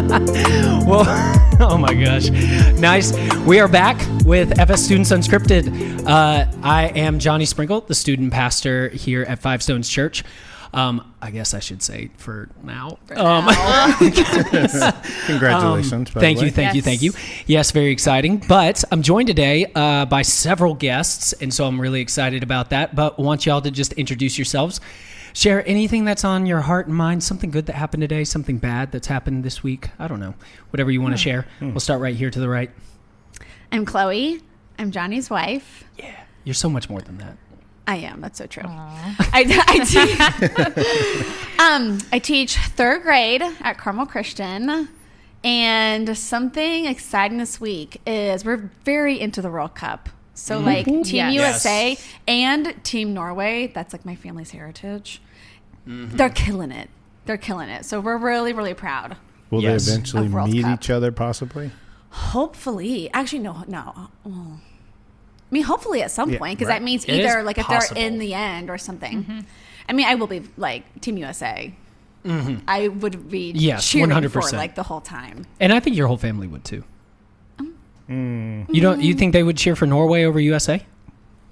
Well, oh my gosh. Nice. We are back with FS Students Unscripted. I am Johnny Sprinkle, the student pastor here at Five Stones Church. I guess I should say for now. Congratulations. Thank you. Yes, very exciting. But I'm joined today by several guests, and so I'm really excited about that. But I want y'all to just introduce yourselves. Share anything that's on your heart and mind, something good that happened today, something bad that's happened this week. I don't know. Whatever you want to share. We'll start right here to the right. I'm Chloe. I'm Johnny's wife. Yeah, you're so much more than that. I am. That's so true. I teach third grade at Carmel Christian. And something exciting this week is we're very into the World Cup. So like Team USA and Team Norway, that's like my family's heritage. They're killing it. So we're really, really proud. Will they eventually meet each other possibly? Hopefully. Actually, no. I mean, hopefully at some point, because that means either like if they're in the end or something. I mean, I will be like Team USA. I would be cheering 100%. For like the whole time. And I think your whole family would too. You think they would cheer for Norway over USA?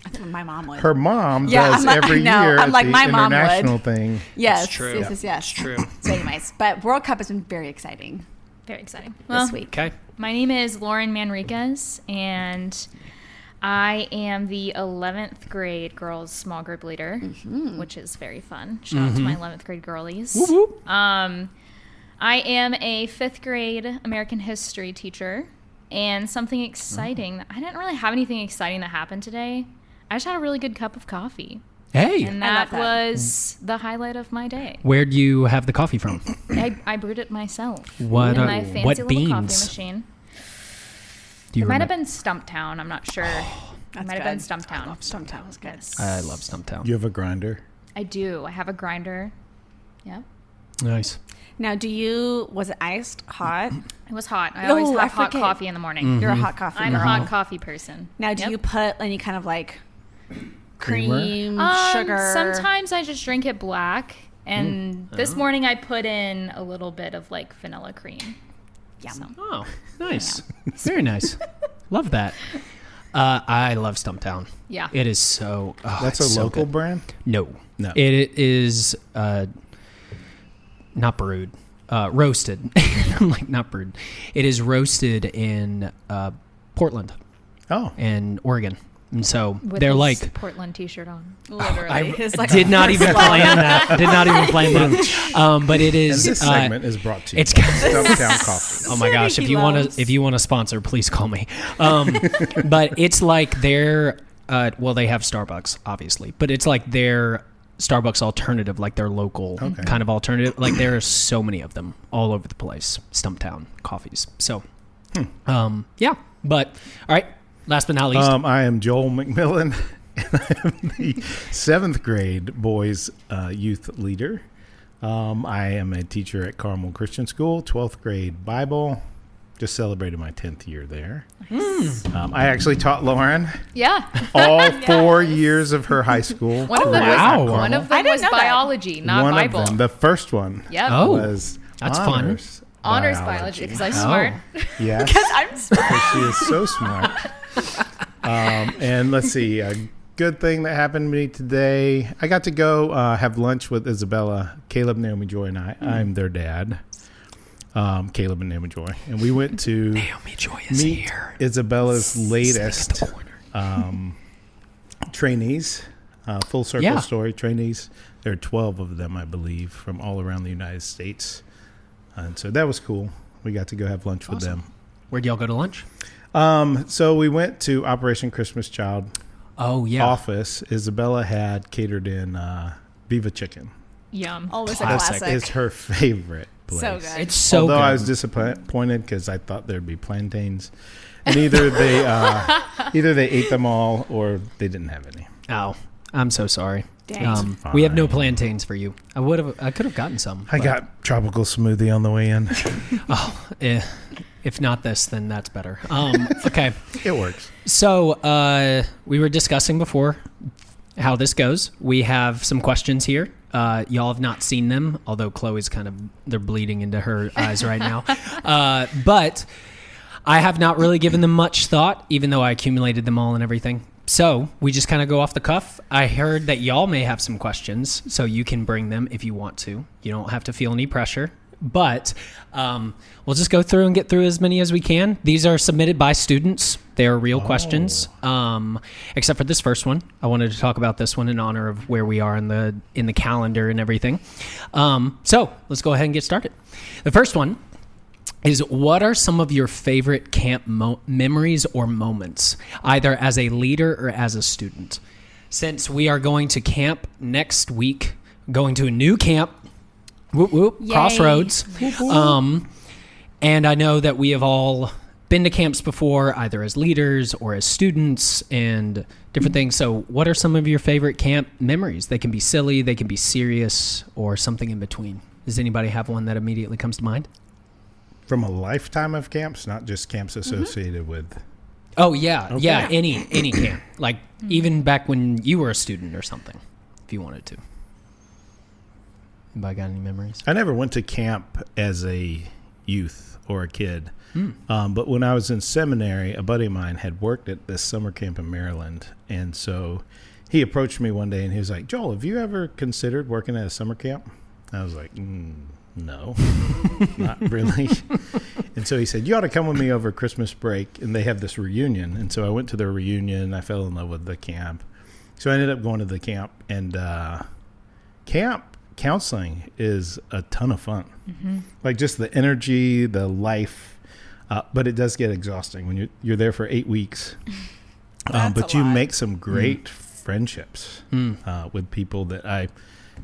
I think my mom would. Her mom does every year at the my mom international would. Thing. Yes, it's true. Yes. It's true. So anyways, but World Cup has been very exciting. Very exciting. This week. Okay. My name is Lauren Manriquez, and I am the 11th grade girls small group leader, which is very fun. Shout out to my 11th grade girlies. Woo-woo. I am a 5th grade American history teacher, and something exciting. I didn't really have anything exciting that happened today. I just had a really good cup of coffee. Hey. And that was the highlight of my day. Where'd you have the coffee from? I brewed it myself. What in my fancy what little beans? coffee machine. It might have been Stumptown. I'm not sure. It might have been Stumptown. Stumptown was good. I love Stumptown. You have a grinder? I do. I have a grinder. Yep. Nice. Now, was it iced, hot? It was hot. I always have hot coffee in the morning. You're a hot coffee I'm girl. a hot coffee person. Now, do you put any kind of like cream, Creamer? sugar? Sometimes I just drink it black. And this morning I put in a little bit of like vanilla cream. Yum. So. Oh, nice. Very nice. Love that. I love Stumptown. Yeah. It is so... That's a local brand? No. It is not brewed. Roasted. Like, not brewed. It is roasted in Portland. Oh. And Oregon. And so with they're his like... Portland t-shirt on. Literally. I did not even plan that. But it is... And this segment is brought to you it's by Stumptown Coffee. Oh my gosh! If you want to sponsor, please call me. But it's like their they have Starbucks, obviously, but it's like their Starbucks alternative, like their local kind of alternative. Like there are so many of them all over the place. Stumptown coffees. So, yeah. But all right. Last but not least, I am Joel McMillion, and I am the 7th grade boys youth leader. I am a teacher at Carmel Christian School, 12th grade Bible. Just celebrated my 10th year there. Nice. I actually taught Lauren all 4 years of her high school. One of them was biology, not Bible. Of them, the first one was that's honors fun. Honors biology, because I'm smart. Yes. Because I'm smart. Because she is so smart. And let's see, a good thing that happened to me today. I got to go have lunch with Isabella, Caleb, Naomi Joy, and I. I'm their dad, Caleb and Naomi Joy. And we went to Naomi Joy is meet here. Isabella's latest trainees, full circle story trainees. There are 12 of them, I believe, from all around the United States. And so that was cool. We got to go have lunch with them. Where'd y'all go to lunch? So we went to Operation Christmas Child office. Isabella had catered in Viva Chicken. Yum. Always a classic. It's her favorite place. So good. It's so Although good. I was disappointed because I thought there'd be plantains. And either they ate them all or they didn't have any. Oh, I'm so sorry. Dang. We have no plantains for you. I could have gotten some. I got tropical smoothie on the way in. If not this, then that's better. Okay. It works. So we were discussing before how this goes. We have some questions here Y'all have not seen them, although Chloe's they're bleeding into her eyes right now. But I have not really given them much thought, even though I accumulated them all and everything. So we just kind of go off the cuff. I heard that y'all may have some questions, so you can bring them if you want to. You don't have to feel any pressure. But we'll just go through and get through as many as we can. These are submitted by students. They are real questions, except for this first one. I wanted to talk about this one in honor of where we are in the calendar and everything. So let's go ahead and get started. The first one is, what are some of your favorite camp memories or moments, either as a leader or as a student? Since we are going to camp next week, going to a new camp, whoop, whoop, Crossroads. And I know that we have all been to camps before, either as leaders or as students and different things. So what are some of your favorite camp memories? They can be silly, they can be serious, or something in between. Does anybody have one that immediately comes to mind? From a lifetime of camps, not just camps associated with... Oh, yeah. Okay. Yeah, any camp. Like, even back when you were a student or something, if you wanted to. Anybody got any memories? I never went to camp as a youth or a kid. But when I was in seminary, a buddy of mine had worked at this summer camp in Maryland. And so he approached me one day and he was like, Joel, have you ever considered working at a summer camp? I was like, no, not really. And so he said, you ought to come with me over Christmas break. And they have this reunion. And so I went to their reunion. I fell in love with the camp. So I ended up going to the camp. And camp counseling is a ton of fun. Like just the energy, the life. But it does get exhausting when you're there for 8 weeks. But you make some great friendships with people that I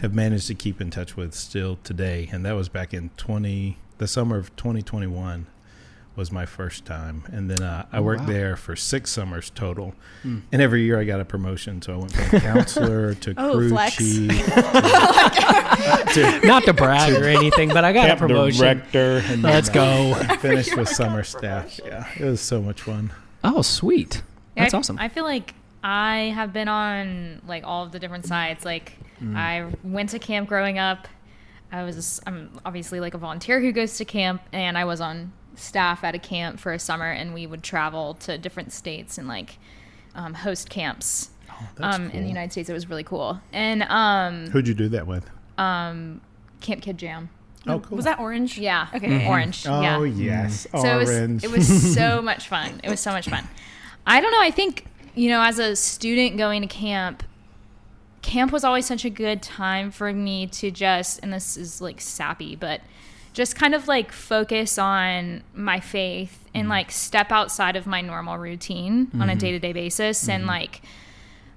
have managed to keep in touch with still today. And that was back in the summer of 2021 was my first time. And then I worked there for 6 summers total. And every year I got a promotion. So I went from counselor to crew flex. chief. Not to brag or anything, but I got a promotion. Director. And Let's go. Finished with summer staff. Yeah, it was so much fun. Oh, sweet. That's awesome. I feel like I have been on like all of the different sides. Like I went to camp growing up. I'm obviously like a volunteer who goes to camp, and I was on staff at a camp for a summer, and we would travel to different states and like host camps Cool. in the United States. It was really cool. And Who'd you do that with? Camp Kid Jam. Oh, cool. Was that Orange? Yeah. Okay. Orange. Oh, yeah. yes. So Orange. it was so much fun. It was so much fun. I don't know. I think, as a student going to camp was always such a good time for me to just, and this is like sappy, but just kind of like focus on my faith and like step outside of my normal routine on a day-to-day basis and like,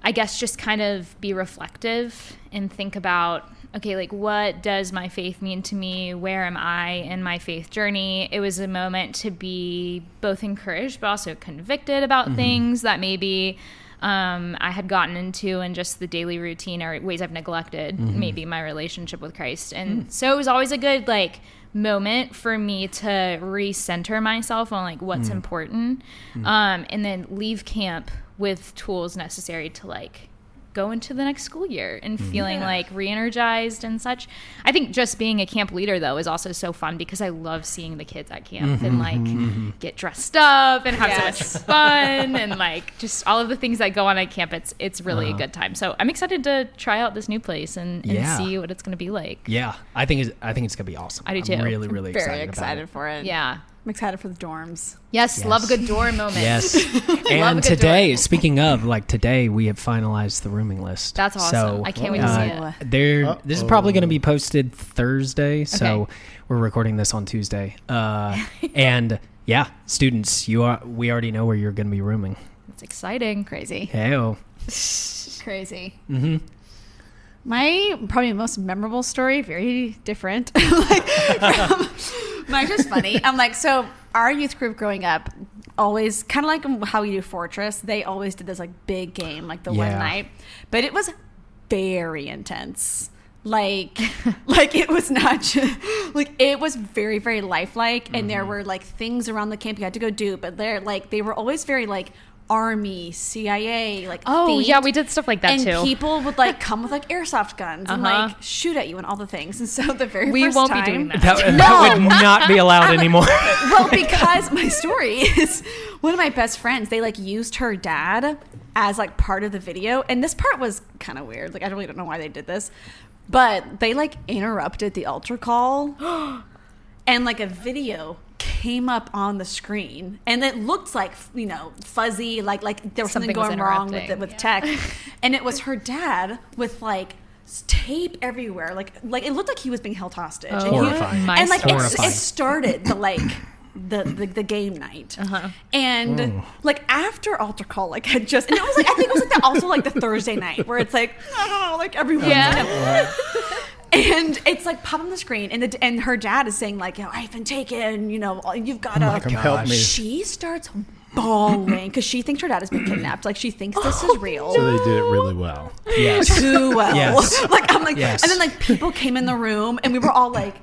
I guess just kind of be reflective and think about, okay, like what does my faith mean to me? Where am I in my faith journey? It was a moment to be both encouraged but also convicted about things that maybe I had gotten into in just the daily routine or ways I've neglected maybe my relationship with Christ. And so it was always a good like moment for me to recenter myself on like what's important and then leave camp with tools necessary to like go into the next school year and feeling like re-energized and such. I think just being a camp leader though is also so fun because I love seeing the kids at camp and like get dressed up and have so much fun and like just all of the things that go on at camp. It's really a good time. So I'm excited to try out this new place and see what it's going to be like. Yeah, I think it's gonna be awesome. I do too. I'm really, really Very excited excited for it. Yeah. I'm excited for the dorms. Yes, love a good dorm moment. Yes. And today, speaking of, like today, we have finalized the rooming list. That's awesome. So, I can't wait to see it. This is probably going to be posted Thursday, so we're recording this on Tuesday. And yeah, students, we already know where you're going to be rooming. It's exciting. Crazy. Hey-o. Crazy. My probably most memorable story, very different. Mine's just funny. I'm like, so our youth group growing up, always kind of like how we do Fortress. They always did this like big game, like the one night, but it was very intense. Like it was not just, like it was very, very lifelike, and there were like things around the camp you had to go do, but they were always very like Army, CIA, like Oh, themed. yeah, we did stuff like that and too. people would like come with like airsoft guns and like shoot at you and all the things. And so the very We first won't time, be doing that. That would not be allowed anymore. Well, because my story is one of my best friends, they like used her dad as like part of the video. And this part was kind of weird. Like, I really don't know why they did this, but they like interrupted the altar call and like a video came up on the screen and it looked like, you know, fuzzy, like there was something going wrong with tech. And it was her dad with like tape everywhere, like it looked like he was being held hostage. Oh, horrifying. And like Horrifying. it started the like the game night, and like after altar call, like had just, and it was like, I think it was like also like the Thursday night where it's like, oh, like everyone, and it's like pop on the screen, and her dad is saying like, you know, I've been taken, you know, you've got to help me. She starts bawling because she thinks her dad has been kidnapped. Like she thinks this is real. So they did it really well. Yes. Too well. Yes. Like I'm like, Yes. and then like people came in the room and we were all like,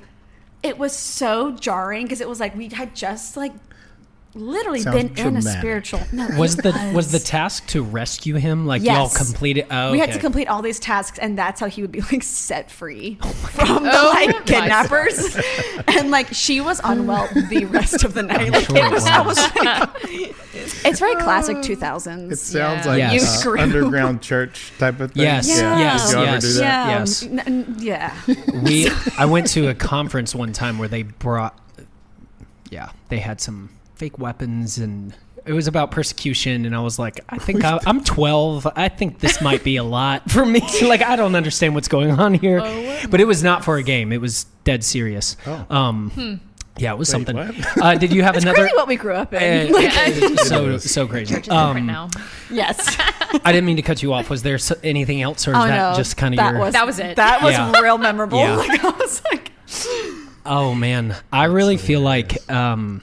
it was so jarring because it was like we had just like literally Sounds been in a traumatic. spiritual. No, Was it the task to rescue him? Like Yes. y'all completed? Oh, We had okay. to complete all these tasks, and that's how he would be like set free from the Oh like my kidnappers. And like she was unwell the rest of the night. Like sure it it was, I was. was like, it's very classic 2000s. It sounds Yeah. like Yes. underground church type of thing. Yes. Yeah. Yes. Did you ever Yes. do that? Yeah, Yes. I went to a conference one time where they brought, they had some fake weapons, and it was about persecution, and I was like, I think I'm 12. I think this might be a lot for me. Like, I don't understand what's going on here. But it was not for a game. It was dead serious. Yeah, it was something. what? Did you have It's another? crazy what we grew up in. So crazy. Church is different now. Yes. I didn't mean to cut you off. Was there anything else, or is that just kind of your? That was it. That was Yeah. real memorable. Yeah. Like I was like, Oh man, I really feel like, man,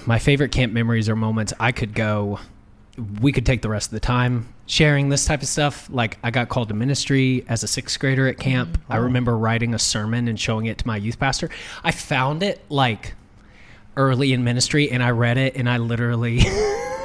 my favorite camp memories are moments I could go. We could take the rest of the time sharing this type of stuff. Like I got called to ministry as a 6th grader at camp. I remember writing a sermon and showing it to my youth pastor. I found it like early in ministry, and I read it, and I literally.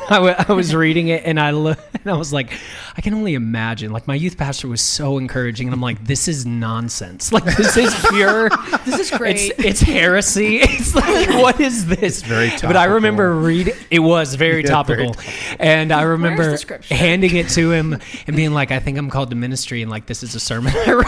I was reading it, and I was like, I can only imagine. Like my youth pastor was so encouraging, and I'm like, this is nonsense. Like this is pure. this is great. It's heresy. It's like, what is this? very But I remember reading. It was very topical, and I remember Where's the scripture? handing it to him and being like, I think I'm called to ministry, and like this is a sermon I wrote.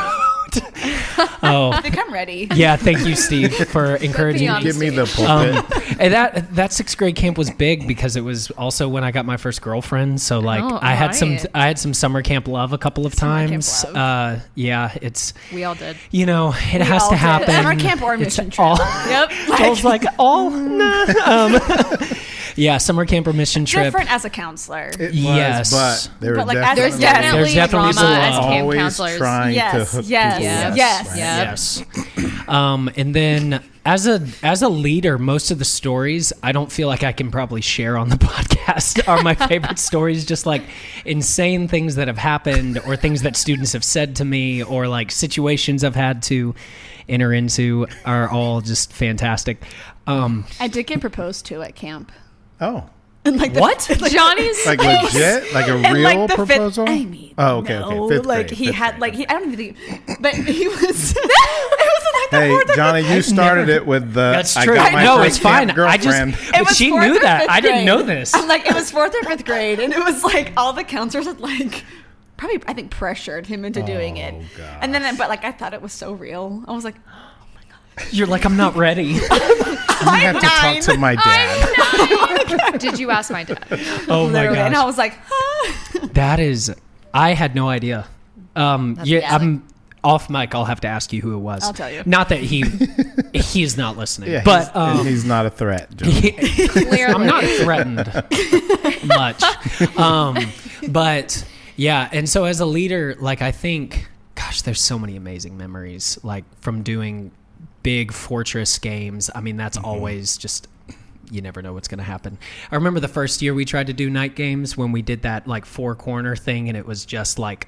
I think I'm ready. Yeah, thank you, Steve, for encouraging me. Give me the pulpit. And that 6th grade camp was big because it was also when I got my first girlfriend. So like I had some summer camp love a couple of times. camp It's We all did. it has all to did. happen. Summer camp or mission trip. Yep. I was like summer camp or mission trip. Different as a counselor. It was, Yes. but there But, was like, definitely, There's definitely There's definitely drama as some camp always counselors. trying Yes, to hook yes, people up, yes. right? Yep. Yes. And then as a leader, most of the stories I don't feel like I can probably share on the podcast are my favorite stories. Just like insane things that have happened, or things that students have said to me, or like situations I've had to enter into are all just fantastic. I did get proposed to at camp. Oh, And like What? Johnny's like face. legit, like a And real like the proposal. I mean, Oh, okay, no, okay. Fifth like grade, he fifth had, grade. like I don't even think, but he was. It was like the Hey, fourth or Johnny, you started it with the. That's I true. got my No, first it's fine. camp I just girlfriend. It was she fourth knew or that. fifth I didn't know grade. this. I'm like, it was 4th or 5th grade, and it was like all the counselors had like probably I think pressured him into doing it. gosh. And then, but like I thought it was so real. I was like, You're like, I'm not ready. You have to talk to my dad. Did you ask my dad? Oh my literally, and I gosh. was like, That is, I had no idea. bad. I'm off mic. I'll have to ask you who it was. I'll tell you. Not that he's not listening, Yeah, but he's not a threat. John. Clearly. I'm not threatened much. But yeah, and so as a leader, like I think, gosh, there's so many amazing memories, like from doing big fortress games. I mean, that's always just, you never know what's going to happen. I remember the first year we tried to do night games when we did that like 4-corner thing, and it was just like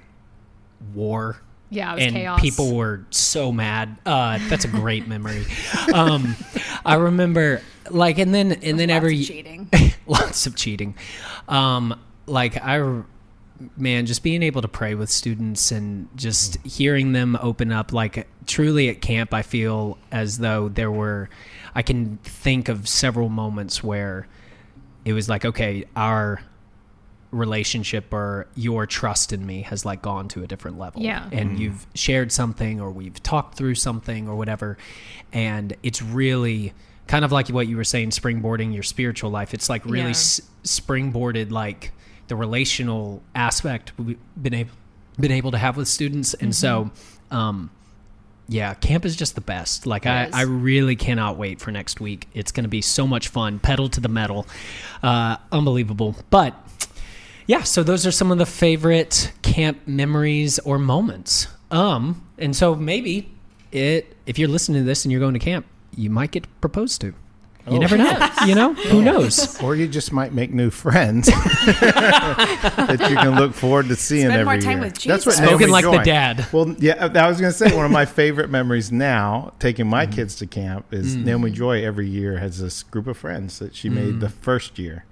war. Yeah, it was And chaos. people were so mad. That's a great memory. I remember like, and then every cheating. lots of cheating. Just being able to pray with students and just hearing them open up, like truly at camp, I feel as though I can think of several moments where it was like, okay, our relationship or your trust in me has like gone to a different level. Yeah. And you've shared something or we've talked through something or whatever. And it's really kind of like what you were saying, springboarding your spiritual life. It's like really springboarded, like the relational aspect we've been able to have with students. And so, camp is just the best. Like I really cannot wait for next week. It's going to be so much fun. Pedal to the metal. Unbelievable. But yeah, so those are some of the favorite camp memories or moments. And so maybe if you're listening to this and you're going to camp, you might get proposed to. You never know. You know? Who knows? Or you just might make new friends that you can look forward to seeing every year. Spend more time with Jesus. That's what Spoken like Naomi the dad. Well, yeah, I was going to say one of my favorite memories now, taking my kids to camp, is Naomi Joy every year has this group of friends that she made the first year.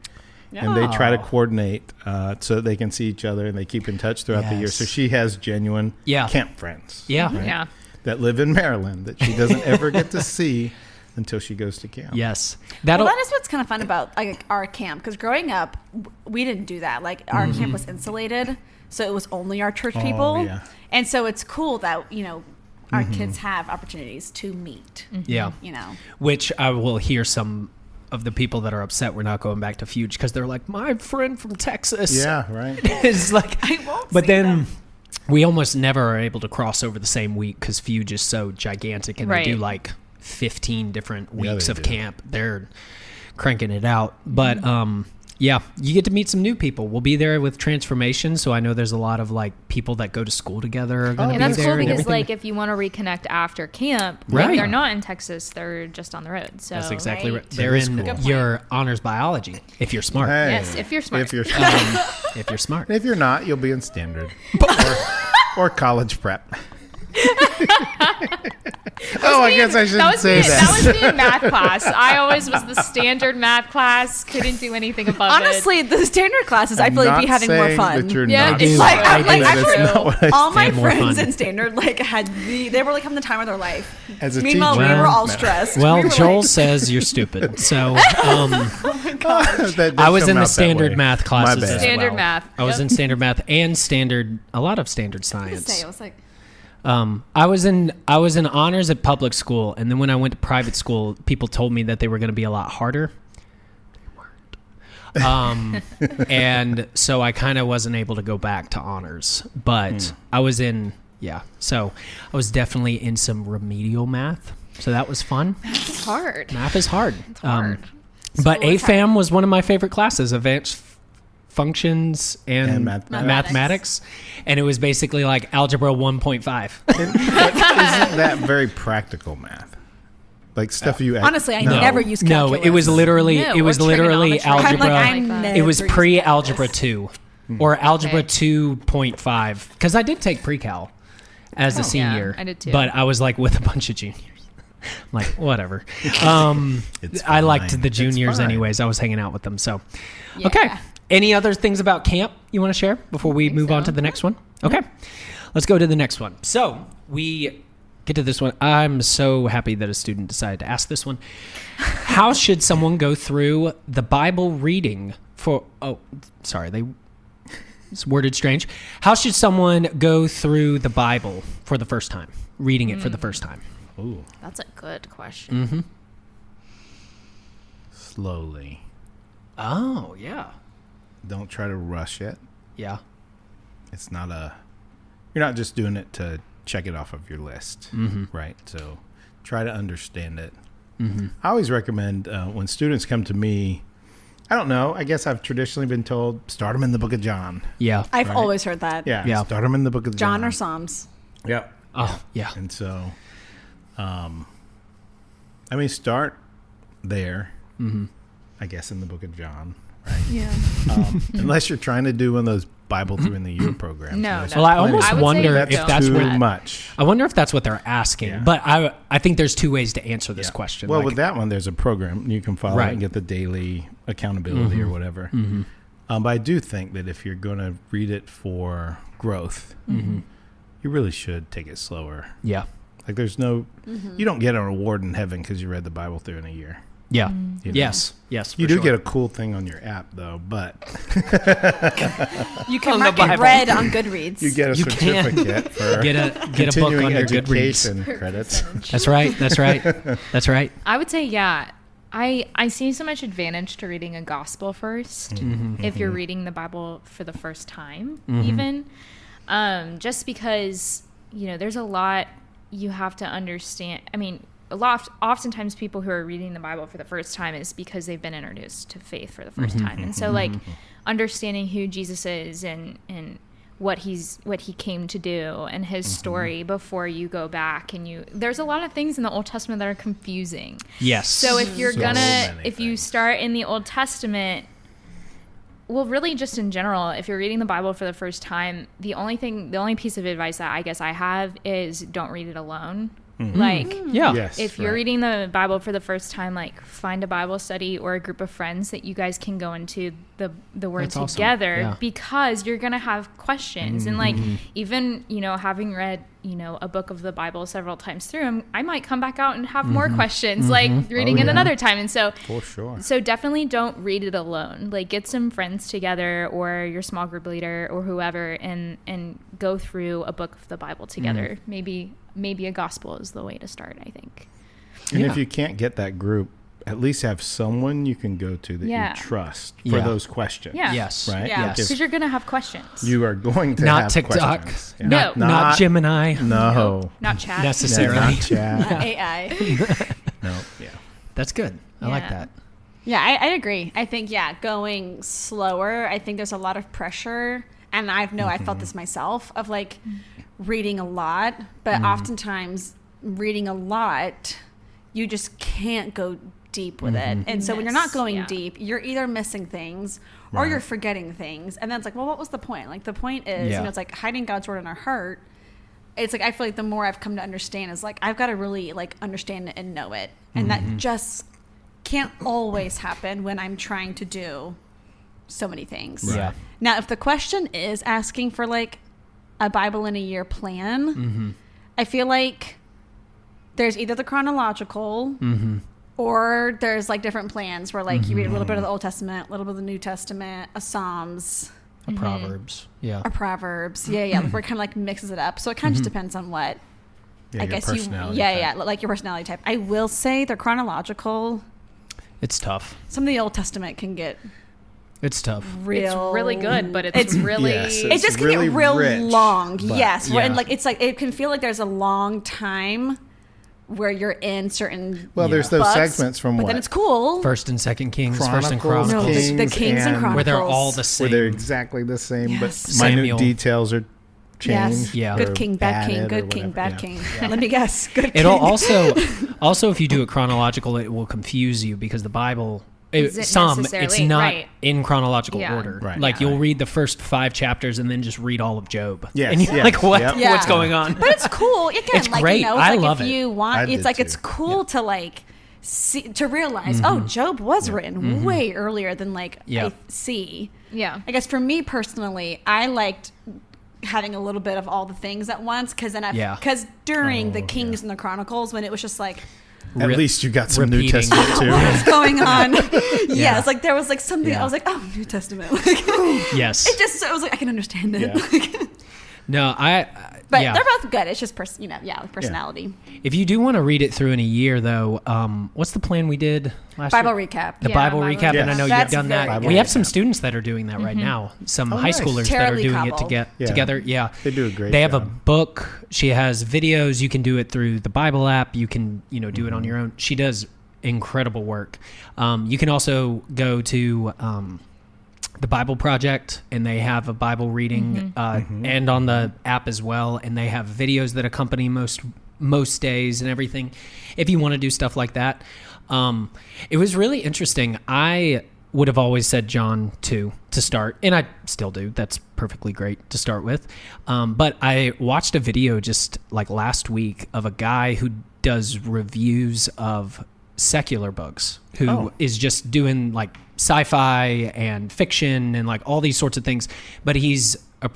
And they try to coordinate so that they can see each other and they keep in touch throughout the year. So she has genuine camp friends. Yeah. Right? Yeah. That live in Maryland that she doesn't ever get to see until she goes to camp. Yes. That is what's kind of fun about like our camp, because growing up, we didn't do that. Like our camp was insulated, so it was only our church people. Yeah. And so it's cool that, our kids have opportunities to meet. Yeah. Which I will hear some of the people that are upset we're not going back to Fuge because they're like, my friend from Texas. Yeah, right. It's like, I won't but see then them. we almost never are able to cross over the same week because Fuge is so gigantic and they do like 15 different weeks of camp. They're cranking it out. But you get to meet some new people. We'll be there with Transformation, so I know there's a lot of like people that go to school together are going to be and that's there. cool because everything. like if you want to reconnect after camp, Right. like, they're not in Texas, they're just on the road. So That's exactly right. Right. They're in Cool. your honors biology if you're smart. Hey, Yes, if you're smart. If you're smart. If you're smart. And if you're not, you'll be in standard or college prep. I guess I shouldn't say that. That was me in math class. I always was the standard math class. Couldn't do anything above Honestly, the standard classes, I feel like I'm be not having more saying fun. that you're Yeah, not. it's like, I I'm do. like, That I've is heard not what I all my They have more friends fun. in standard like they were like having the time of their life. As a Meanwhile, teacher, we were all no. stressed. Well, we were Joel like, says you're stupid. So That did I was come in the out that standard way. math classes My bad. as Standard well. math. I was Yep. in standard math and a lot of standard I science. was like, I was in honors at public school, and then when I went to private school, people told me that they were going to be a lot harder. They weren't. And so I kind of wasn't able to go back to honors, but I was in So I was definitely in some remedial math, so that was fun. It's hard. Math is hard. It's hard. But School is AFAM was one of my favorite classes, advanced functions and mathematics. And it was basically like algebra 1.5. Isn't that very practical math? Like stuff you honestly, I never used calculus. No, it was literally No, it was or literally trigonometry. algebra. I'm like, I it was never used pre-algebra calculus. 2 or algebra Okay. 2.5 because I did take pre-cal as a senior. I did too. But I was like with a bunch of juniors. I'm like, whatever. I liked fine. the It's juniors fine. anyways. I was hanging out with them. So, Yeah. okay. Any other things about camp you want to share before we move on to the next one? Okay. Let's go to the next one. So we get to this one. I'm so happy that a student decided to ask this one. How should someone go through the Bible reading for... Oh, sorry. It's worded strange. How should someone go through the Bible for the first time? Reading it for the first time. Ooh, That's a good question. slowly. Oh, yeah. Don't try to rush it. Yeah. It's not you're not just doing it to check it off of your list, right? So try to understand it. I always recommend when students come to me, I don't know, I guess I've traditionally been told, start them in the book of John. Yeah. I've Right. always heard that. Yeah. Start them in the book of John. John or Psalms. Yep. Oh, yeah. And so, start there, I guess, in the book of John, Yeah. Unless you're trying to do one of those Bible through in the year programs. No, There's no. Well, I plenty almost of- wonder That's if that's too what much. I wonder if that's what they're asking. Yeah. But I think there's two ways to answer this Yeah. question. Well, Like, with that one, there's a program you can follow Right. and get the daily accountability or whatever. But I do think that if you're going to read it for growth, you really should take it slower. yeah, Like there's no, you don't get a reward in heaven because you read the Bible through in a year. yeah, You know? yes. For You do sure. get a cool thing on your app though, but You can On the mark it Bible. red on Goodreads. you get a You can. certificate for get a book continuing on your Goodreads. education credits. That's right. That's right. That's right. I would say, yeah. I see so much advantage to reading a gospel first if you're reading the Bible for the first time, even. Just because, there's a lot you have to understand. I mean, oftentimes people who are reading the Bible for the first time is because they've been introduced to faith for the first time. And so, like, understanding who Jesus is and what he came to do and his story before you go back there's a lot of things in the Old Testament that are confusing. Yes. So if you're So gonna many if you things. start in the Old Testament, well, really just in general, if you're reading the Bible for the first time, the only piece of advice that I guess I have is don't read it alone. Like, yeah. Yes, if you're right. reading the Bible for the first time, like find a Bible study or a group of friends that you guys can go into the Word That's awesome. together, Yeah. because you're gonna have questions. And like even having read a book of the Bible several times through, I might come back out and have more questions, like reading Oh, it yeah. another time. And so For sure. so definitely don't read it alone. Like get some friends together or your small group leader or whoever and go through a book of the Bible together. Maybe a gospel is the way to start, I think. And Yeah. if you can't get that group, at least have someone you can go to that Yeah. you trust for Yeah. those questions. Yeah. Yes. Right? Yeah. Like if Because you're going to have questions. you are going to Not have TikTok. questions. No. Not Gemini. No. Not chat. Necessarily. Not chat. AI. No. Yeah. That's good. I like Yeah. that. Yeah, I agree. I think, going slower, I think there's a lot of pressure. And I felt this myself of like reading a lot, but oftentimes reading a lot, you just can't go deep with it. And so when you're not going deep, you're either missing things or Right. you're forgetting things. And then it's like, well, what was the point? Like the point is, Yeah. it's like hiding God's word in our heart. It's like, I feel like the more I've come to understand is like, I've got to really like understand it and know it. And that just can't always happen when I'm trying to do so many things. Right. Yeah. Now, if the question is asking for like a Bible in a year plan, I feel like there's either the chronological or there's like different plans where like you read a little bit of the Old Testament, a little bit of the New Testament, a Psalms, Proverbs. Yeah. a Proverbs. Yeah, where it kind of like mixes it up. So it kind of just depends on what Yeah, I your guess you, personality yeah, type. like your personality type. I will say the chronological, It's tough. some of the Old Testament can get It's tough. real. It's really good, but it's really... Yes, It just can really get real rich, long. but- Yes. Yeah. And like it's like it can feel like there's a long time where you're in certain Well, there's those books, segments from but what? then it's cool. First and Second Kings. First and Chronicles, no, Chronicles. the Kings and Chronicles. Where they're all the where they're same. exactly the same, Yes. but Samuel. minute details are changed. Yes. Yeah. Good or king, bad king, added or good king, whatever. bad Yeah. king. Let me guess. Good king. It'll also if you do it chronological, it will confuse you because the Bible, Isn't it's necessarily not right. in chronological Yeah. order. Right. Like Yeah. you'll read the first 5 chapters and then just read all of Job. Yes, And you're yes, like, what? yep. Yeah. What's going on? But it's cool. Again, It's like great. you know, it's I like love if it. you I want did it's like too. it's cool to like see to realize, oh, Job was written way earlier than like Yeah. I see. Yeah. I guess for me personally, I liked having a little bit of all the things at once because then Yeah. because during the Oh, Kings and the Chronicles when it was just like At least you got some New repeating. Testament too. what's going on? Yeah. Yes, like there was like something Yeah. I was like, oh, New Testament. Like, Yes. it just I was like I can understand it. Yeah. No, But yeah. they're both good. It's just personality. If you do want to read it through in a year, though, what's the plan we did last Bible year? recap. The Yeah, Bible Bible recap, recap. and I know you've That's done that. very We good. have some students that are doing that right now. Some high nice. schoolers Tara that are Lee doing it Cobble. Yeah. together. Yeah, They do a great They have a job. book. She has videos. You can do it through the Bible app. You can do it on your own. She does incredible work. You can also go to the Bible Project, and they have a Bible reading, and on the app as well. And they have videos that accompany most days and everything. If you want to do stuff like that, it was really interesting. I would have always said John 2 to start, and I still do. That's perfectly great to start with. But I watched a video just like last week of a guy who does reviews of secular books, who is just doing like sci-fi and fiction and like all these sorts of things. But he's a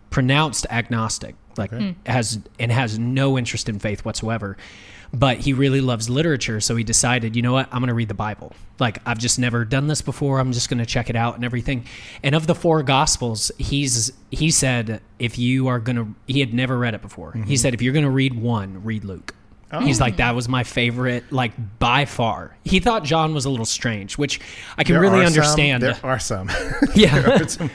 pronounced agnostic, like has no interest in faith whatsoever. But he really loves literature, so he decided, you know what, I'm going to read the Bible. Like, I've just never done this before. I'm just going to check it out and everything. And of the 4 Gospels, he said, if you are going to, he had never read it before. He said, if you're going to read one, read Luke. He's like, that was my favorite, like, by far. He thought John was a little strange, which I can really understand. There are some. Yeah. There are some.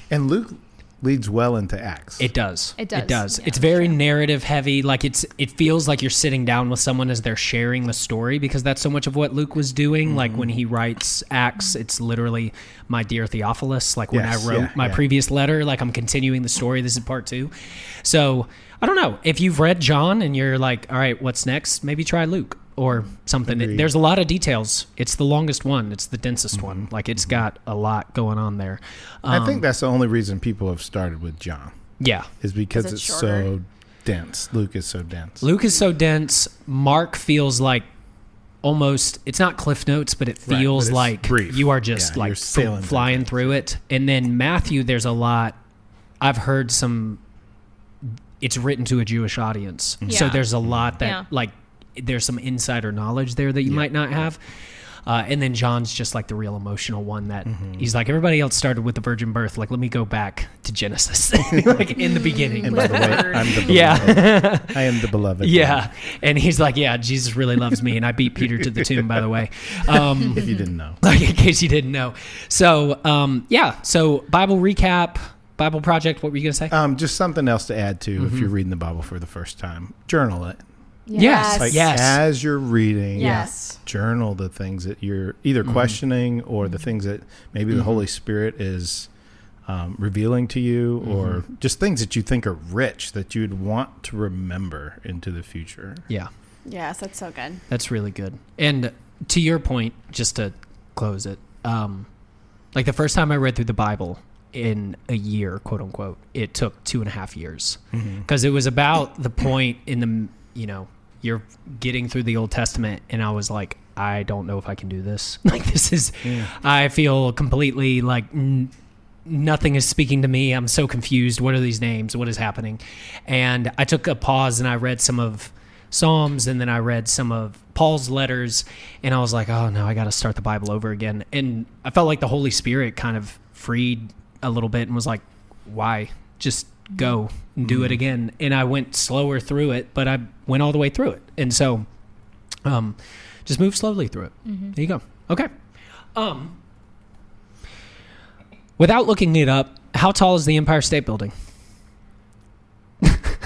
And Luke leads well into Acts. It does. It does. It does. Yeah, it's very narrative heavy. Like it feels like you're sitting down with someone as they're sharing the story, because that's so much of what Luke was doing. Like when he writes Acts, it's literally my dear Theophilus. Like when I wrote my previous letter, like I'm continuing the story. This is part 2. So I don't know if you've read John and you're like, all right, what's next? Maybe try Luke or something. There's a lot of details. It's the longest one. It's the densest one. Like it's got a lot going on there. I think that's the only reason people have started with John. Yeah. Is because it's so dense. Luke is so dense. Luke is so dense. Mark feels like almost, it's not Cliff Notes, but it feels like brief. You are just like flying through it. And then Matthew, there's a lot. I've heard it's written to a Jewish audience. Yeah. So there's a lot that like, there's some insider knowledge there that you might not have. And then John's just like the real emotional one that he's like, everybody else started with the virgin birth. Like, let me go back to Genesis, like in the beginning. And by the way, I'm the beloved. Yeah. I am the beloved. Yeah. And he's like, yeah, Jesus really loves me. And I beat Peter to the tomb, by the way. If you didn't know. Like, in case you didn't know. So, So Bible recap, Bible project, what were you going to say? Just something else to add to if you're reading the Bible for the first time. Journal it. Yes. Like yes. As you're reading, yes. Journal the things that you're either questioning or the things that maybe the Holy Spirit is revealing to you, or just things that you think are rich that you'd want to remember into the future. Yeah. Yes, that's so good. That's really good. And to your point, just to close it, like the first time I read through the Bible in a year, quote unquote, it took 2.5 years, because it was about the point in the, you're getting through the Old Testament, and I was like, I don't know if I can do this. Like, this is, I feel completely like nothing is speaking to me. I'm so confused. What are these names? What is happening? And I took a pause and I read some of Psalms, and then I read some of Paul's letters, and I was like, oh no, I got to start the Bible over again. And I felt like the Holy Spirit kind of freed a little bit and was like, why? Just go and do it again. And I went slower through it, but I went all the way through it. And so just move slowly through it. There you go. Okay. Without looking it up, how tall is the Empire State Building?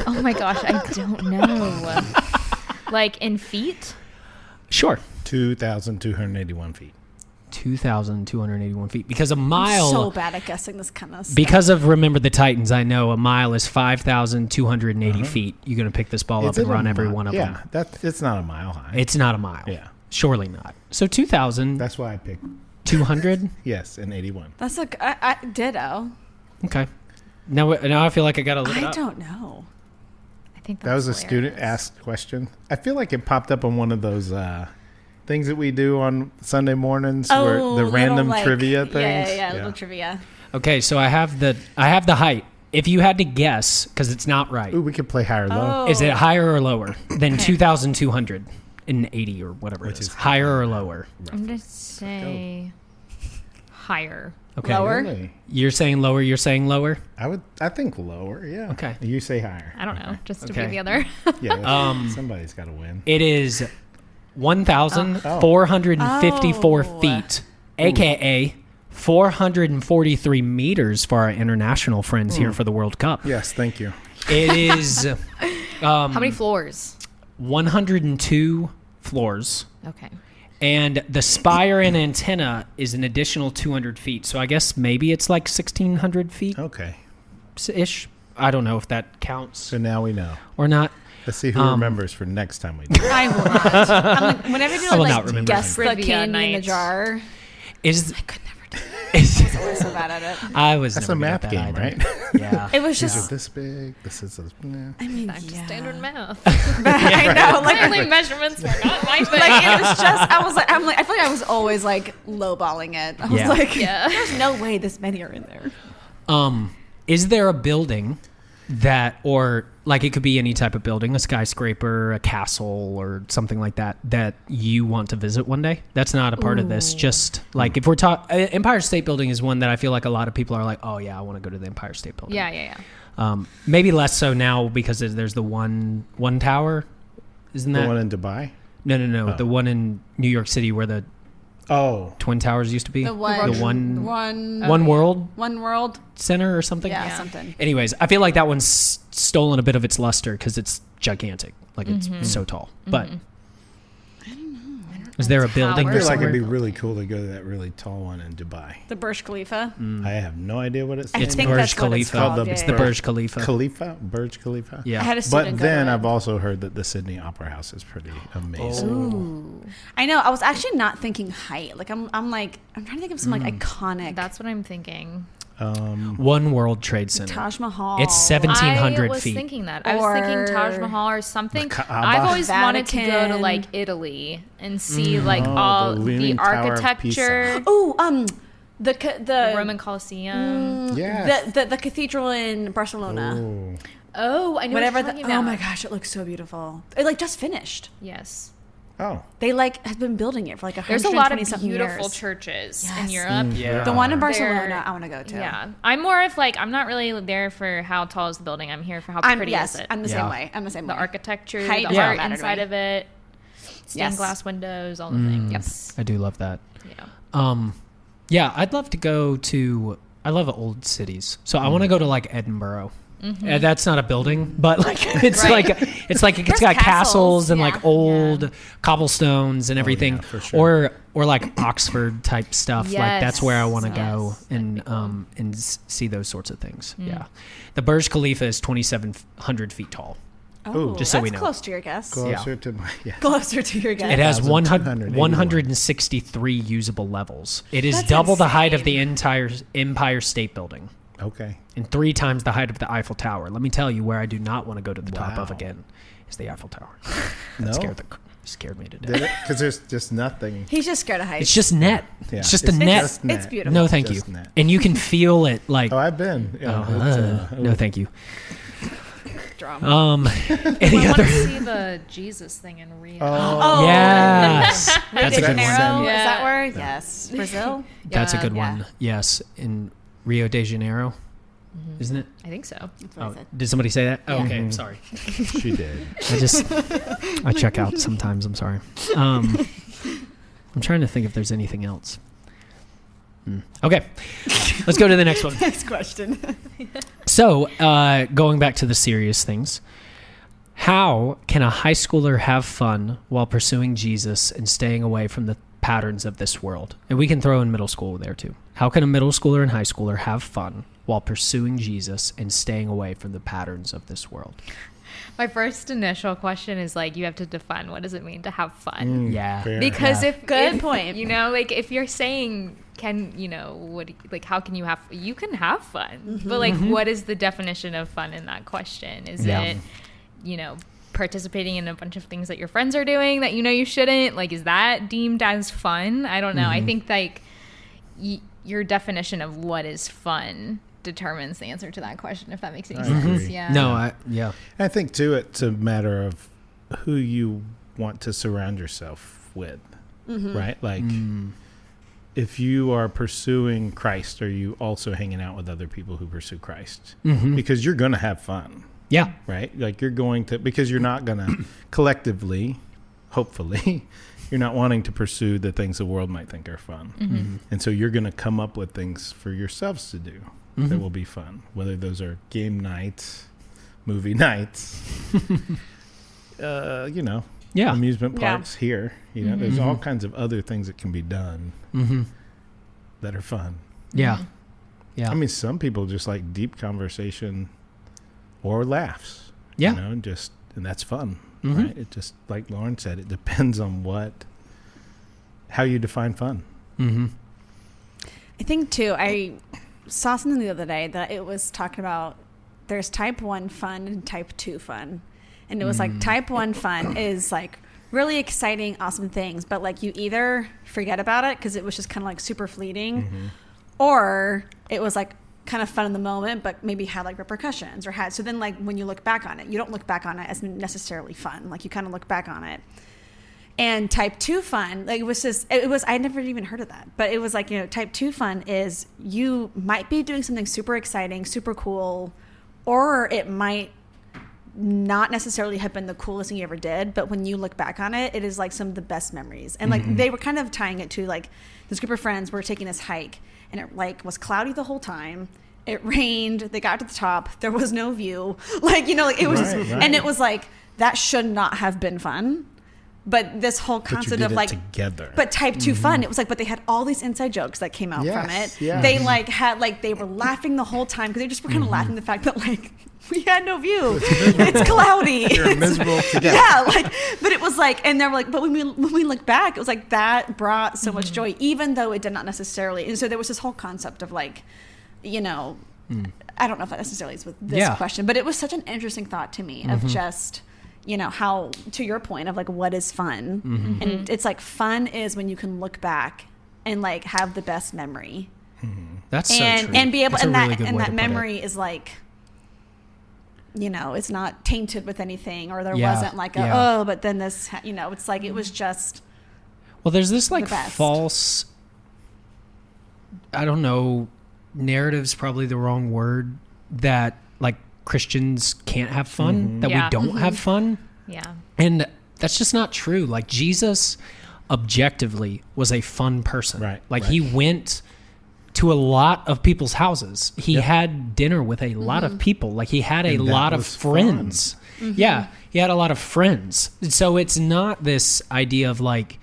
Oh my gosh, I don't know. Like in feet? Sure. 2,281 feet. 2,281 feet. Because a mile... I'm so bad at guessing this kind of stuff. Because of Remember the Titans, I know a mile is 5,280 feet. You're going to pick this ball up and run every one of them. Yeah, it's not a mile high. It's not a mile. Yeah. Surely not. So 2,000... That's why I picked... 200? Yes, and 81. That's I ditto. Okay. Now I feel like I got to look it up. I don't know. I think that was a student asked question. I feel like it popped up on one of those... things that we do on Sunday mornings, where the random trivia things. Yeah, little trivia. Okay, so I have the height. If you had to guess, because it's not right. Ooh, we could play higher or low. Is it higher or lower than 2,280 or whatever it is? Higher or lower? I'm going to say higher. Okay. Lower? Really? You're saying lower, you're saying lower? I think lower, yeah. Okay. You say higher. I don't know, just to be the other. Yeah, somebody's got to win. It is 1,454 feet, a.k.a. 443 meters for our international friends here for the World Cup. Yes, thank you. It is... How many floors? 102 floors. Okay. And the spire and antenna is an additional 200 feet. So I guess maybe it's like 1,600 feet. Okay. Ish. I don't know if that counts. So now we know. Or not. Let's see who remembers for next time we do it. I will not. Whenever you not remember guess the Trivia candy in the night. jar. Is I could never do it. is I was always so bad at it. I was That's never a good at math that game, either. right? Yeah. It was These are just. this big. This is. I mean, Back to standard math. I know. Like, Clearly, measurements were not my thing. like it was just. I was like, I feel like I was always like lowballing it. I was Yeah. like, Yeah. there's no way this many are in there. Is there a building that, or like it could be any type of building, a skyscraper, a castle, or something like that, that you want to visit one day? That's not a part of this. Just like if we're talking, Empire State Building is one that I feel like a lot of people are like, oh yeah, I want to go to the Empire State Building. Yeah. Maybe less so now because there's the one tower, isn't that? The one in Dubai. No. Oh. The one in New York City where the Oh, Twin Towers used to be. The one One World One World. Center or something. Yeah, something. Anyways, I feel like that one's stolen a bit of its luster because it's gigantic. Like it's so tall. But is there a building I or feel like somewhere? it'd be really cool to go to that really tall one in Dubai. The Burj Khalifa. I have no idea what it's. I It's think Burj that's what it's Khalifa. called. It's It's the yeah. Burj Khalifa. Burj Khalifa. Yeah. I had a student But go then to it. I've also heard that the Sydney Opera House is pretty amazing. Ooh. I know. I was actually not thinking height. Like I'm trying to think of some like iconic. That's what I'm thinking. One World Trade Center. Taj Mahal. It's 1,700 I was feet. thinking that. I was thinking Taj Mahal or something. Kaaba. I've always wanted to go to Vatican. like Italy and see like all the the Leaning Tower of architecture, Oh, the the Roman Colosseum. Yes. the cathedral in Barcelona. Ooh. Oh, I know Whatever. what you're talking about. Oh my gosh, it looks so beautiful. It like just finished. Yes. Oh. They like have been building it for like 120 There's a lot of something beautiful years. churches in Yes. Europe. Yeah. The one in They're- Barcelona, I want to go to. Yeah. I'm more of like, I'm not really there for how tall is the building. I'm here for how I'm pretty is it. I'm the Yeah. same way. I'm the same The way. architecture, Height the doesn't art matter to inside me. of it, stained Yes. glass windows, all the things. I do love that. Yeah. Yeah, I'd love to go to. I love old cities, so I want to go to like Edinburgh. That's not a building, but like it's Right. like it's got There's castles castles, and yeah. like old cobblestones and everything, yeah, for sure. or like Oxford type stuff. Like that's where I want to go Yes, and that'd be cool. and see those sorts of things. Yeah, the Burj Khalifa is 2,700 feet tall. Oh, just so that's we know. closer to your guess. Closer to my. Yeah. Closer to your guess. It has 1,281. 163 usable levels. It is That's double the height of insane. the entire Empire State Building Okay. and 3 times the height of the Eiffel Tower. Let me tell you where I do not want to go to the top of Wow. again is the Eiffel Tower. No. That scared me to death. Did it? Because there's just nothing. He's just scared of heights. It's just net. Yeah. It's just a net. just net. It's beautiful. No, thank you. Just net. And you can feel it like. Oh, I've been. Yeah, No, thank you. Drama. Any I want other? to see the Jesus thing in Rio. Oh, Yes, Rio that's de a good Janeiro. one. Is Yeah. that where? Yes. Brazil. That's a good Yeah. one. Yes, in Rio de Janeiro, isn't it? I think so. That's what I Oh, said. did somebody say that? Oh, Yeah. okay, I'm sorry. She did. I check out sometimes. I'm sorry. I'm trying to think if there's anything else. Okay, let's go to the next one. Next question. So, going back to the serious things, how can a high schooler have fun while pursuing Jesus and staying away from the patterns of this world? And we can throw in middle school there too. How can a middle schooler and high schooler have fun while pursuing Jesus and staying away from the patterns of this world? My first initial question is like, you have to define what does it mean to have fun? Yeah. Fair. Because Yeah. Good if, point. You know, like if you're saying, like how can you have? You can have fun, but like, what is the definition of fun in that question? Is Yeah. it, participating in a bunch of things that your friends are doing that you shouldn't? Like, is that deemed as fun? I don't know. I think like your definition of what is fun determines the answer to that question. If that makes any I sense, agree. yeah. No, yeah. I think too, it's a matter of who you want to surround yourself with, right? Like, if you are pursuing Christ, are you also hanging out with other people who pursue Christ? Because you're going to have fun, Yeah. right? Like you're going to, because you're not going to collectively, hopefully, you're not wanting to pursue the things the world might think are fun. And so you're going to come up with things for yourselves to do that will be fun, whether those are game nights, movie nights, Yeah. amusement Yeah. parks here. There's all kinds of other things that can be done that are fun. Yeah. Yeah. I mean, some people just like deep conversation or laughs. Yeah. And that's fun, right? It just, like Lauren said, it depends on how you define fun. I think too, I saw something the other day that it was talking about there's type 1 fun and type 2 fun. And it was like type 1 fun is like really exciting, awesome things, but like you either forget about it because it was just kind of like super fleeting, or it was like kind of fun in the moment, but maybe had like repercussions or had. So then like when you look back on it, you don't look back on it as necessarily fun. Like you kind of look back on it. And type 2 fun, like I never even heard of that, but it was like, type 2 fun is you might be doing something super exciting, super cool, or it might not necessarily have been the coolest thing you ever did, but when you look back on it, it is like some of the best memories. And like they were kind of tying it to like this group of friends were taking this hike, and it like was cloudy the whole time. It rained. They got to the top. There was no view. Like, it was and it was like that should not have been fun. But this whole concept of like together. But type 2 fun, it was like, but they had all these inside jokes that came out from it. Yes. They like had like they were laughing the whole time because they just were kind of laughing at the fact that like we had no view. It's cloudy. You're miserable together. Yeah, but it was like, and they were like, but when we look back, it was like that brought so much joy, even though it did not necessarily. And so there was this whole concept of like, I don't know if that necessarily is with this question, but it was such an interesting thought to me of just. How, to your point of like, what is fun? And it's like, fun is when you can look back and like have the best memory. That's so true. And be able, That's and a really good way that to put memory it. is like, it's not tainted with anything, or there wasn't like but then this, it's like, it was just. Well, there's this like false, I don't know, narrative's probably the wrong word, that like Christians can't have fun, that we don't have fun. Yeah. And that's just not true. Like Jesus objectively was a fun person. Right. Like he went to a lot of people's houses. He had dinner with a lot of people. Like he had a lot of friends. Yeah. He had a lot of friends. So it's not this idea of like,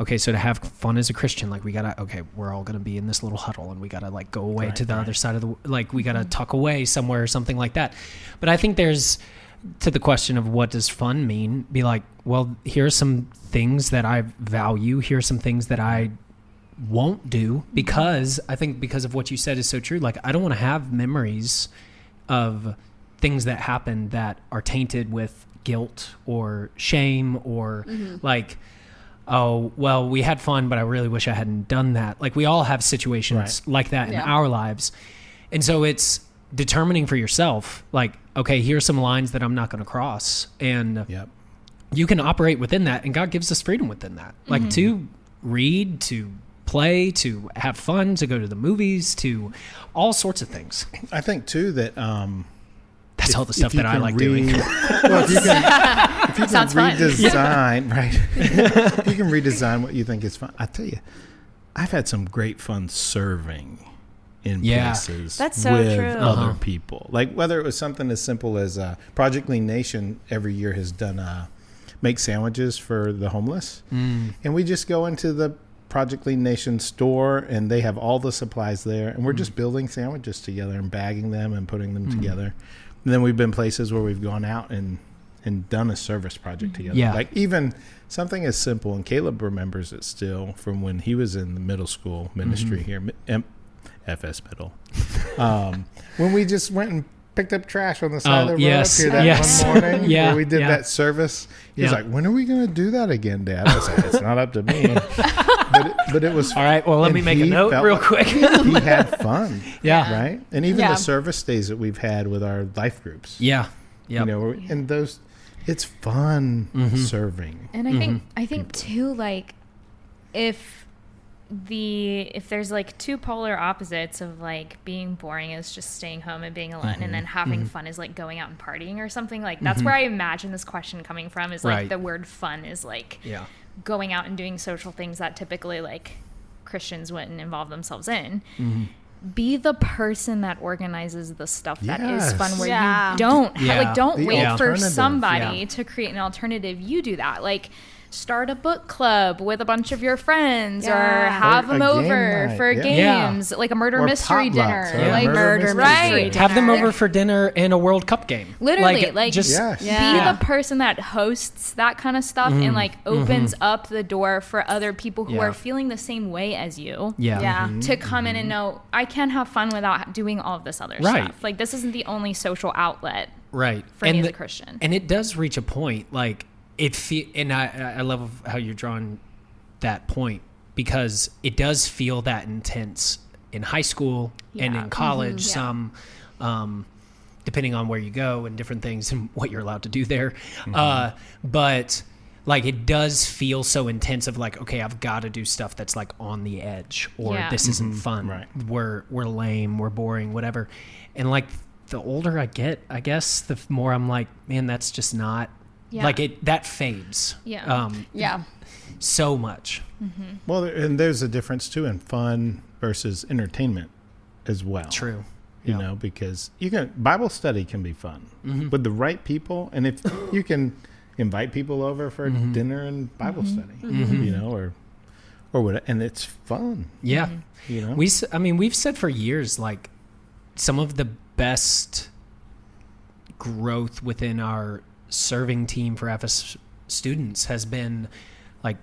okay, so to have fun as a Christian, like we're all going to be in this little huddle and we got to like go away to the other side of like we got to tuck away somewhere or something like that. But I think there's, to the question of what does fun mean, be like, well, here are some things that I value. Here are some things that I won't do because I think because of what you said is so true. Like I don't want to have memories of things that happen that are tainted with guilt or shame or like, oh, well, we had fun, but I really wish I hadn't done that. Like we all have situations like that in our lives. And so it's determining for yourself, like, okay, here's some lines that I'm not going to cross. And you can operate within that. And God gives us freedom within that. Like to read, to play, to have fun, to go to the movies, to all sorts of things. I think too that that's all the stuff that I like doing. Well, if you can Sounds fun. redesign, right? If you can redesign what you think is fun. I tell you, I've had some great fun serving in places That's so with true. other people. Like whether it was something as simple as Project Lean Nation every year has done make sandwiches for the homeless. And we just go into the Project Lean Nation store and they have all the supplies there. And we're just building sandwiches together and bagging them and putting them together. And then we've been places where we've gone out and done a service project together. Yeah. Like even something as simple, and Caleb remembers it still from when he was in the middle school ministry here, FS Middle. When we just went and picked up trash on the side of the road up here that one morning where we did that service. He was like, when are we going to do that again, Dad? I was like, it's not up to me. But it was all right. Well, let me make a note real quick. He had fun. Right. And even Yeah. the service days that we've had with our life groups. Yeah. You know, and those, it's fun serving. And I think too, like if there's like two polar opposites of like being boring is just staying home and being alone, and then having fun is like going out and partying or something, like that's where I imagine this question coming from, is like the word fun is like going out and doing social things that typically like Christians wouldn't involve themselves in. Be the person that organizes the stuff that is fun, where you don't like don't The wait for alternative. somebody to create an alternative. You do that. Like start a book club with a bunch of your friends, or Yeah. have Or them a game over night, for yeah. games, like a murder Or mystery potlucks, dinner. or a Like murder mystery right. dinner. Have them over for dinner and a World Cup game. Literally, like just Yes. be Yeah. the person that hosts that kind of stuff and like opens up the door for other people who Yeah. are feeling the same way as you. yeah. Yeah. To come in and know I can have fun without doing all of this other Right. stuff. Like this isn't the only social outlet Right. for me as a Christian. And it does reach a point like and I love how you're drawing that point, because it does feel that intense in high school and Yeah. in college, Yeah. some depending on where you go and different things and what you're allowed to do there. But like it does feel so intense of like, okay, I've got to do stuff that's like on the edge, or Yeah. this isn't fun. Right. We're lame, we're boring, whatever. And like the older I get, I guess, the more I'm like, man, that's just not Yeah. like that fades. Yeah. Yeah. So much. Well, and there's a difference too in fun versus entertainment as well. True. You Yeah. know, because Bible study can be fun with the right people, and if you can invite people over for dinner and Bible study, you know, or what, and it's fun. Yeah. You know, We've said for years, like some of the best growth within our serving team for FS students has been like,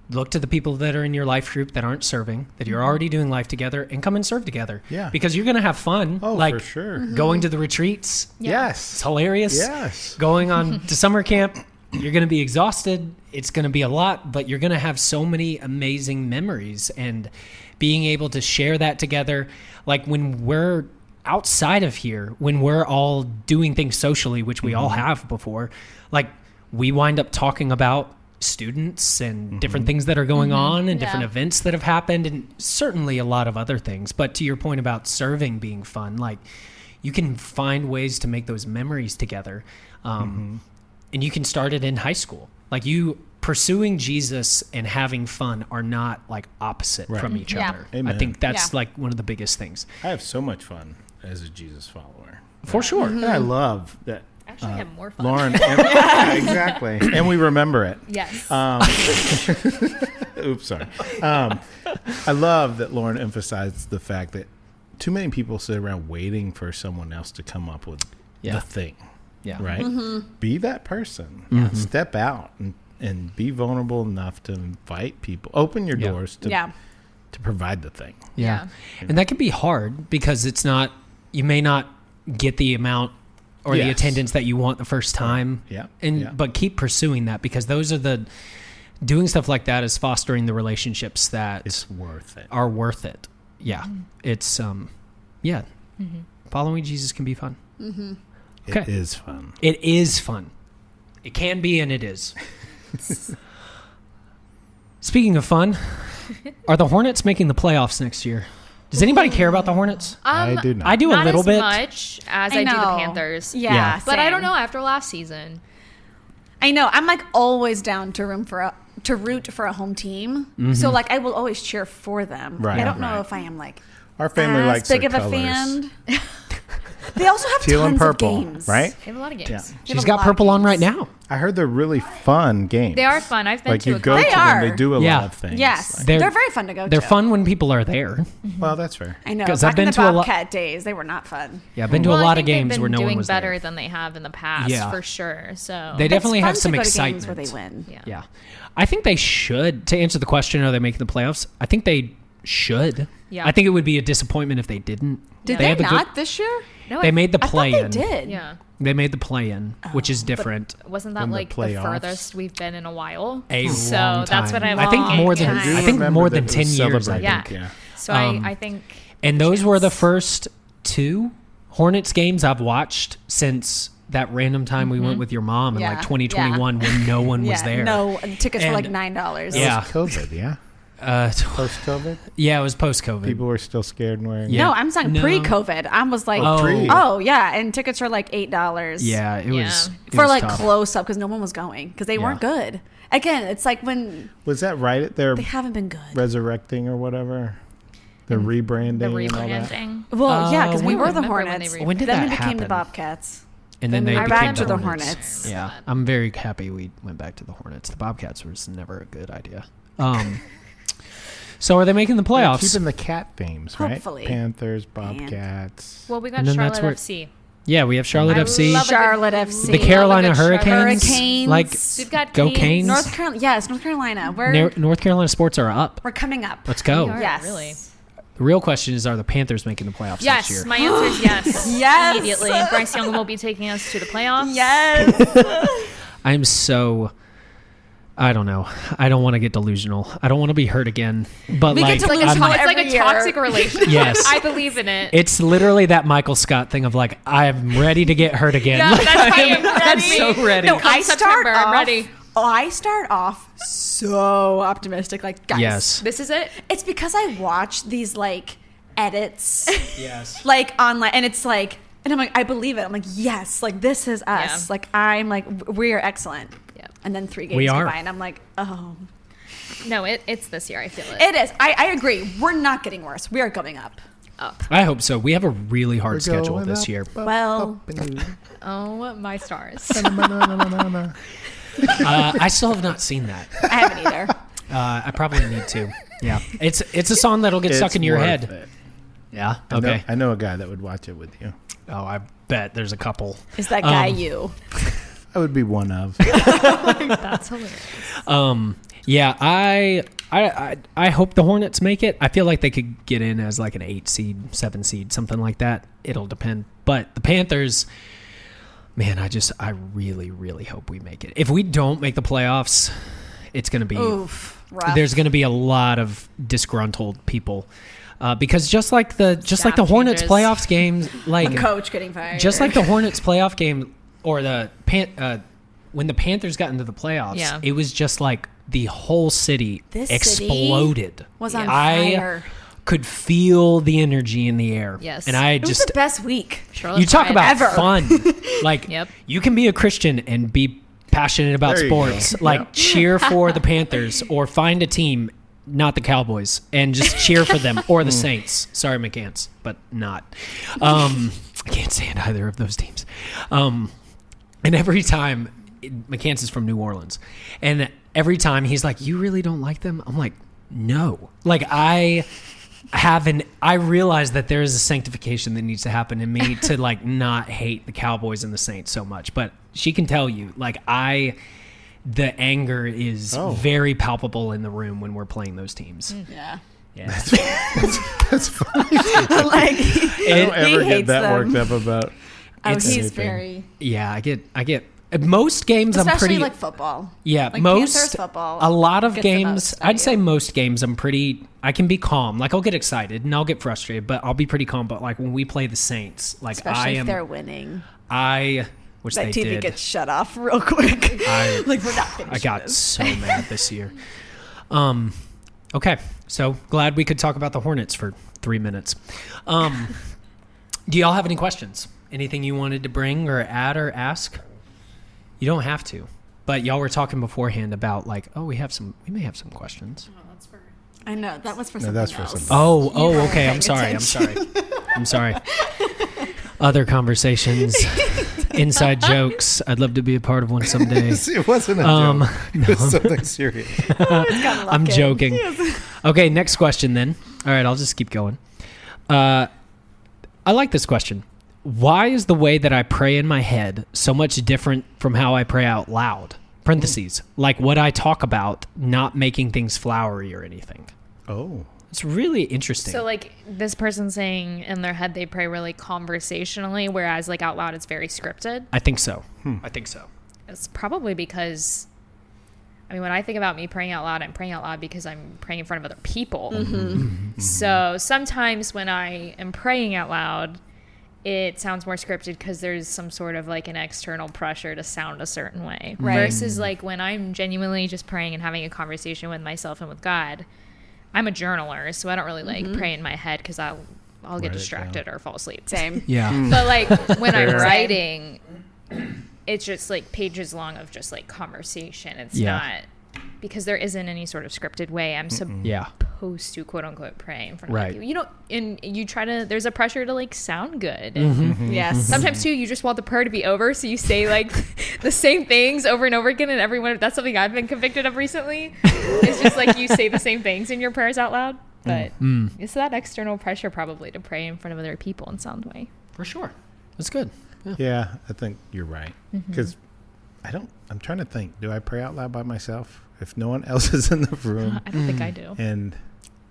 look to the people that are in your life group that aren't serving, that you're already doing life together, and come and serve together. Yeah. Because you're going to have fun. oh, like for sure. going to the retreats. It's Yes. hilarious. Yes. Going on to summer camp, you're going to be exhausted. It's going to be a lot, but you're going to have so many amazing memories, and being able to share that together. Like when we're outside of here, when we're all doing things socially, which we all have before, like we wind up talking about students and different things that are going on and different Yeah. events that have happened, and certainly a lot of other things. But to your point about serving being fun, like you can find ways to make those memories together. And you can start it in high school. Like you pursuing Jesus and having fun are not like opposite Right. from each Yeah. other. Amen. I think that's Yeah. like one of the biggest things. I have so much fun as a Jesus follower. For sure. And I love that Actually have more fun. Lauren. Yeah, exactly. And we remember it. Yes. Oops, sorry. I love that Lauren emphasized the fact that too many people sit around waiting for someone else to come up with Yeah. the thing, Yeah. right? Be that person. Step out and be vulnerable enough to invite people. Open your Yeah. doors to Yeah. provide the thing. Yeah. And that can be hard because it's not, you may not get the amount or the Yes. attendance that you want the first time. Yeah. And, Yeah. but keep pursuing that, because those are doing stuff like that is fostering the relationships that It's worth it. are worth it. Yeah. It's, following Jesus can be fun. It Okay. is fun. It is fun. It can be, and it is. Speaking of fun, are the Hornets making the playoffs next year? Does anybody care about the Hornets? I do not. I do a Not little as bit. much as I do the Panthers. Yeah. Yeah. But I don't same. know after last season. I know. I'm like always down to root for a home team. So like I will always cheer for them. Right, I don't know right. if I am like Our family as likes big their of a colors. fan. They also have Teal tons and purple, of games. right? They have a lot of games. Yeah. They have She's a got lot of purple on right games. now. I heard they're really fun games. They are fun. I've been Like to you a go couple. to They them, are. they do a Yeah. lot of things. Yes, Like, they're very fun to go They're to. fun when people are there. well, that's fair. I know. 'Cause Back I've been in the to a lot- Bobcat days, they were not fun. Yeah, I've been to Well, a I lot of think they've games been where no doing one was better there. than they have in the past, Yeah. for sure. So They definitely It's have fun some to go to excitement. games where they win. yeah. Yeah. I think they should. To answer the question, are they making the playoffs? I think they should. Yeah. I think it would be a disappointment if they didn't. Did They they, have a good- not this year? No, They made the I thought play they in. did. Yeah. They made the play in, which is different. Wasn't that In the like the playoffs. furthest we've been in a while? A so long that's what time. I'm. I think more than Long time. I think remember more that than it was 10 years. I celebrated, think. Yeah. yeah. So Um, I think. And those were the chance. first two Hornets games I've watched since that random time we went with your mom in Yeah, like 2021 when no one was there. No, and tickets were And- like $9. Yeah. It was COVID, yeah. Post-COVID? Yeah, it was post-COVID. People were still scared and wearing Yeah. No, I'm saying No. pre-COVID. I was like, Oh. pre. oh yeah, and tickets are like $8. Yeah, it Yeah. was it for was like tough. close up because no one was going because they weren't good. Again, it's like when Was that right at their they haven't been good. resurrecting or whatever? The rebranding The and all that? rebranding. Well, yeah, because we when- were the remember when Hornets. they When did then that we became the happen? Bobcats. And then they I became back to the Hornets. Hornets. Yeah, I'm very happy we went back to the Hornets. The Bobcats was never a good idea. So are they making the playoffs? They're keeping the cat themes, right? Hopefully. Panthers, Bobcats. Well, we got And then Charlotte that's where- FC. Yeah, we have Charlotte I FC. love Charlotte FC. The Carolina Hurricanes. Hurricanes. Like, We've got go Canes. Canes. North Carolina. Yes, North Carolina. We're North Carolina sports are up. coming up. Let's go. We are, Yes. really. The real question is, are the Panthers making the playoffs Yes, this year? my answer is yes. Yes. Immediately. Bryce Young will be taking us to the playoffs. Yes. I'm so... I don't know. I don't want to get delusional. I don't want to be hurt again. But We like, get It's delusional like every a year. toxic relationship. Yes. I believe in it. it's literally that Michael Scott thing of like, I'm ready to get hurt again. Yeah, that's me. I'm so ready. No, Come I September, I'm ready. I start off so optimistic. Like, guys, Yes. This is it. it's because I watch these like edits, Yes. like online, and it's like, and I'm like, I believe it. I'm like, yes, like this is us. Yeah. Like I'm like, we are excellent. Yeah. And then 3 games We go are. by, and I'm like, oh, No, it's this year. I feel it. it is. I agree. We're not getting worse. We are going up. Up. I hope so. We have a really hard We're schedule going this up, year. up, Well- up and- Oh, my stars. I still have not seen that. I haven't either. I probably need to. Yeah. It's a song that'll get stuck It's in your worth head. it. Yeah. I know- Okay. I know a guy that would watch it with you. Oh, I bet there's a couple. Is that guy you? I would be one of. That's hilarious. Yeah, I hope the Hornets make it. I feel like they could get in as like an 8 seed, 7 seed, something like that. It'll depend. But the Panthers, man, I really, really hope we make it. If we don't make the playoffs, it's going to be Oof, rough. there's going to be a lot of disgruntled people. Because just like the Hornets changes. playoffs games, like a coach getting fired. just like the Hornets playoff game or the when the Panthers got into the playoffs, Yeah. it was just like the whole city This city exploded. was on I fire. could feel the energy in the air. Yes. And I It was just the best week. you talk about ever. fun. Like Yep. you can be a Christian and be passionate about There you sports. go. Like Yep. cheer for the Panthers or find a team, not the Cowboys, and just cheer for them or the Saints. Sorry, McCants, but not. I can't stand either of those teams. And every time, McCants is from New Orleans, and every time he's like, "You really don't like them?" I'm like, "No." Like I realize that there is a sanctification that needs to happen in me to like not hate the Cowboys and the Saints so much. But she can tell you, like the anger is very palpable in the room when we're playing those teams. Yeah. Yeah. That's funny. Like, I don't ever get hates that them. worked up about. Oh, It's- he's anything. very, Yeah, I get most games I'm especially pretty like football. yeah, like most Panthers football a lot of gets the games most out of I'd say you. most games I can be calm. Like I'll get excited and I'll get frustrated, but I'll be pretty calm. But like when we play the Saints, like Especially if they're winning. which That they TV did. gets shut off real quick. Like we're not finishing I got this. so mad this year. Okay, so glad we could talk about the Hornets for 3 minutes. Do y'all have any questions? Anything you wanted to bring or add or ask? You don't have to, but y'all were talking beforehand about like, oh, we may have some questions. I know that was for No, something that's for else. something. Oh, weren't okay. I'm paying sorry. I'm sorry. Other conversations, inside jokes. I'd love to be a part of one someday. It wasn't a joke. It was something serious. I'm joking. Okay, next question then. All right, I'll just keep going. I like this question. Why is the way that I pray in my head so much different from how I pray out loud? Parentheses. Like what I talk about, not making things flowery or anything. Oh. It's really interesting. So like this person saying in their head they pray really conversationally, whereas like out loud it's very scripted. I think so. I think so. It's probably because, I mean, when I think about me praying out loud, I'm praying out loud because I'm praying in front of other people. So sometimes when I am praying out loud, it sounds more scripted because there's some sort of like an external pressure to sound a certain way. Right. Versus like when I'm genuinely just praying and having a conversation with myself and with God, I'm a journaler, so I don't really like pray in my head because I'll get Write it distracted or fall asleep. Same. Yeah. But like when I'm Fair. writing, it's just like pages long of just like conversation. It's Yeah. not because there isn't any sort of scripted way. I'm Yeah. supposed to quote unquote pray in front of Right. people. You know, and you try to, there's a pressure to like sound good. Yes. Sometimes too, you just want the prayer to be over, so you say like the same things over and over again, and everyone. That's something I've been convicted of recently. It's just like you say the same things in your prayers out loud, but it's that external pressure probably to pray in front of other people in some way. For sure. That's good. Yeah, I think you're right. Because I'm trying to think, do I pray out loud by myself if no one else is in the room? I don't think I do. And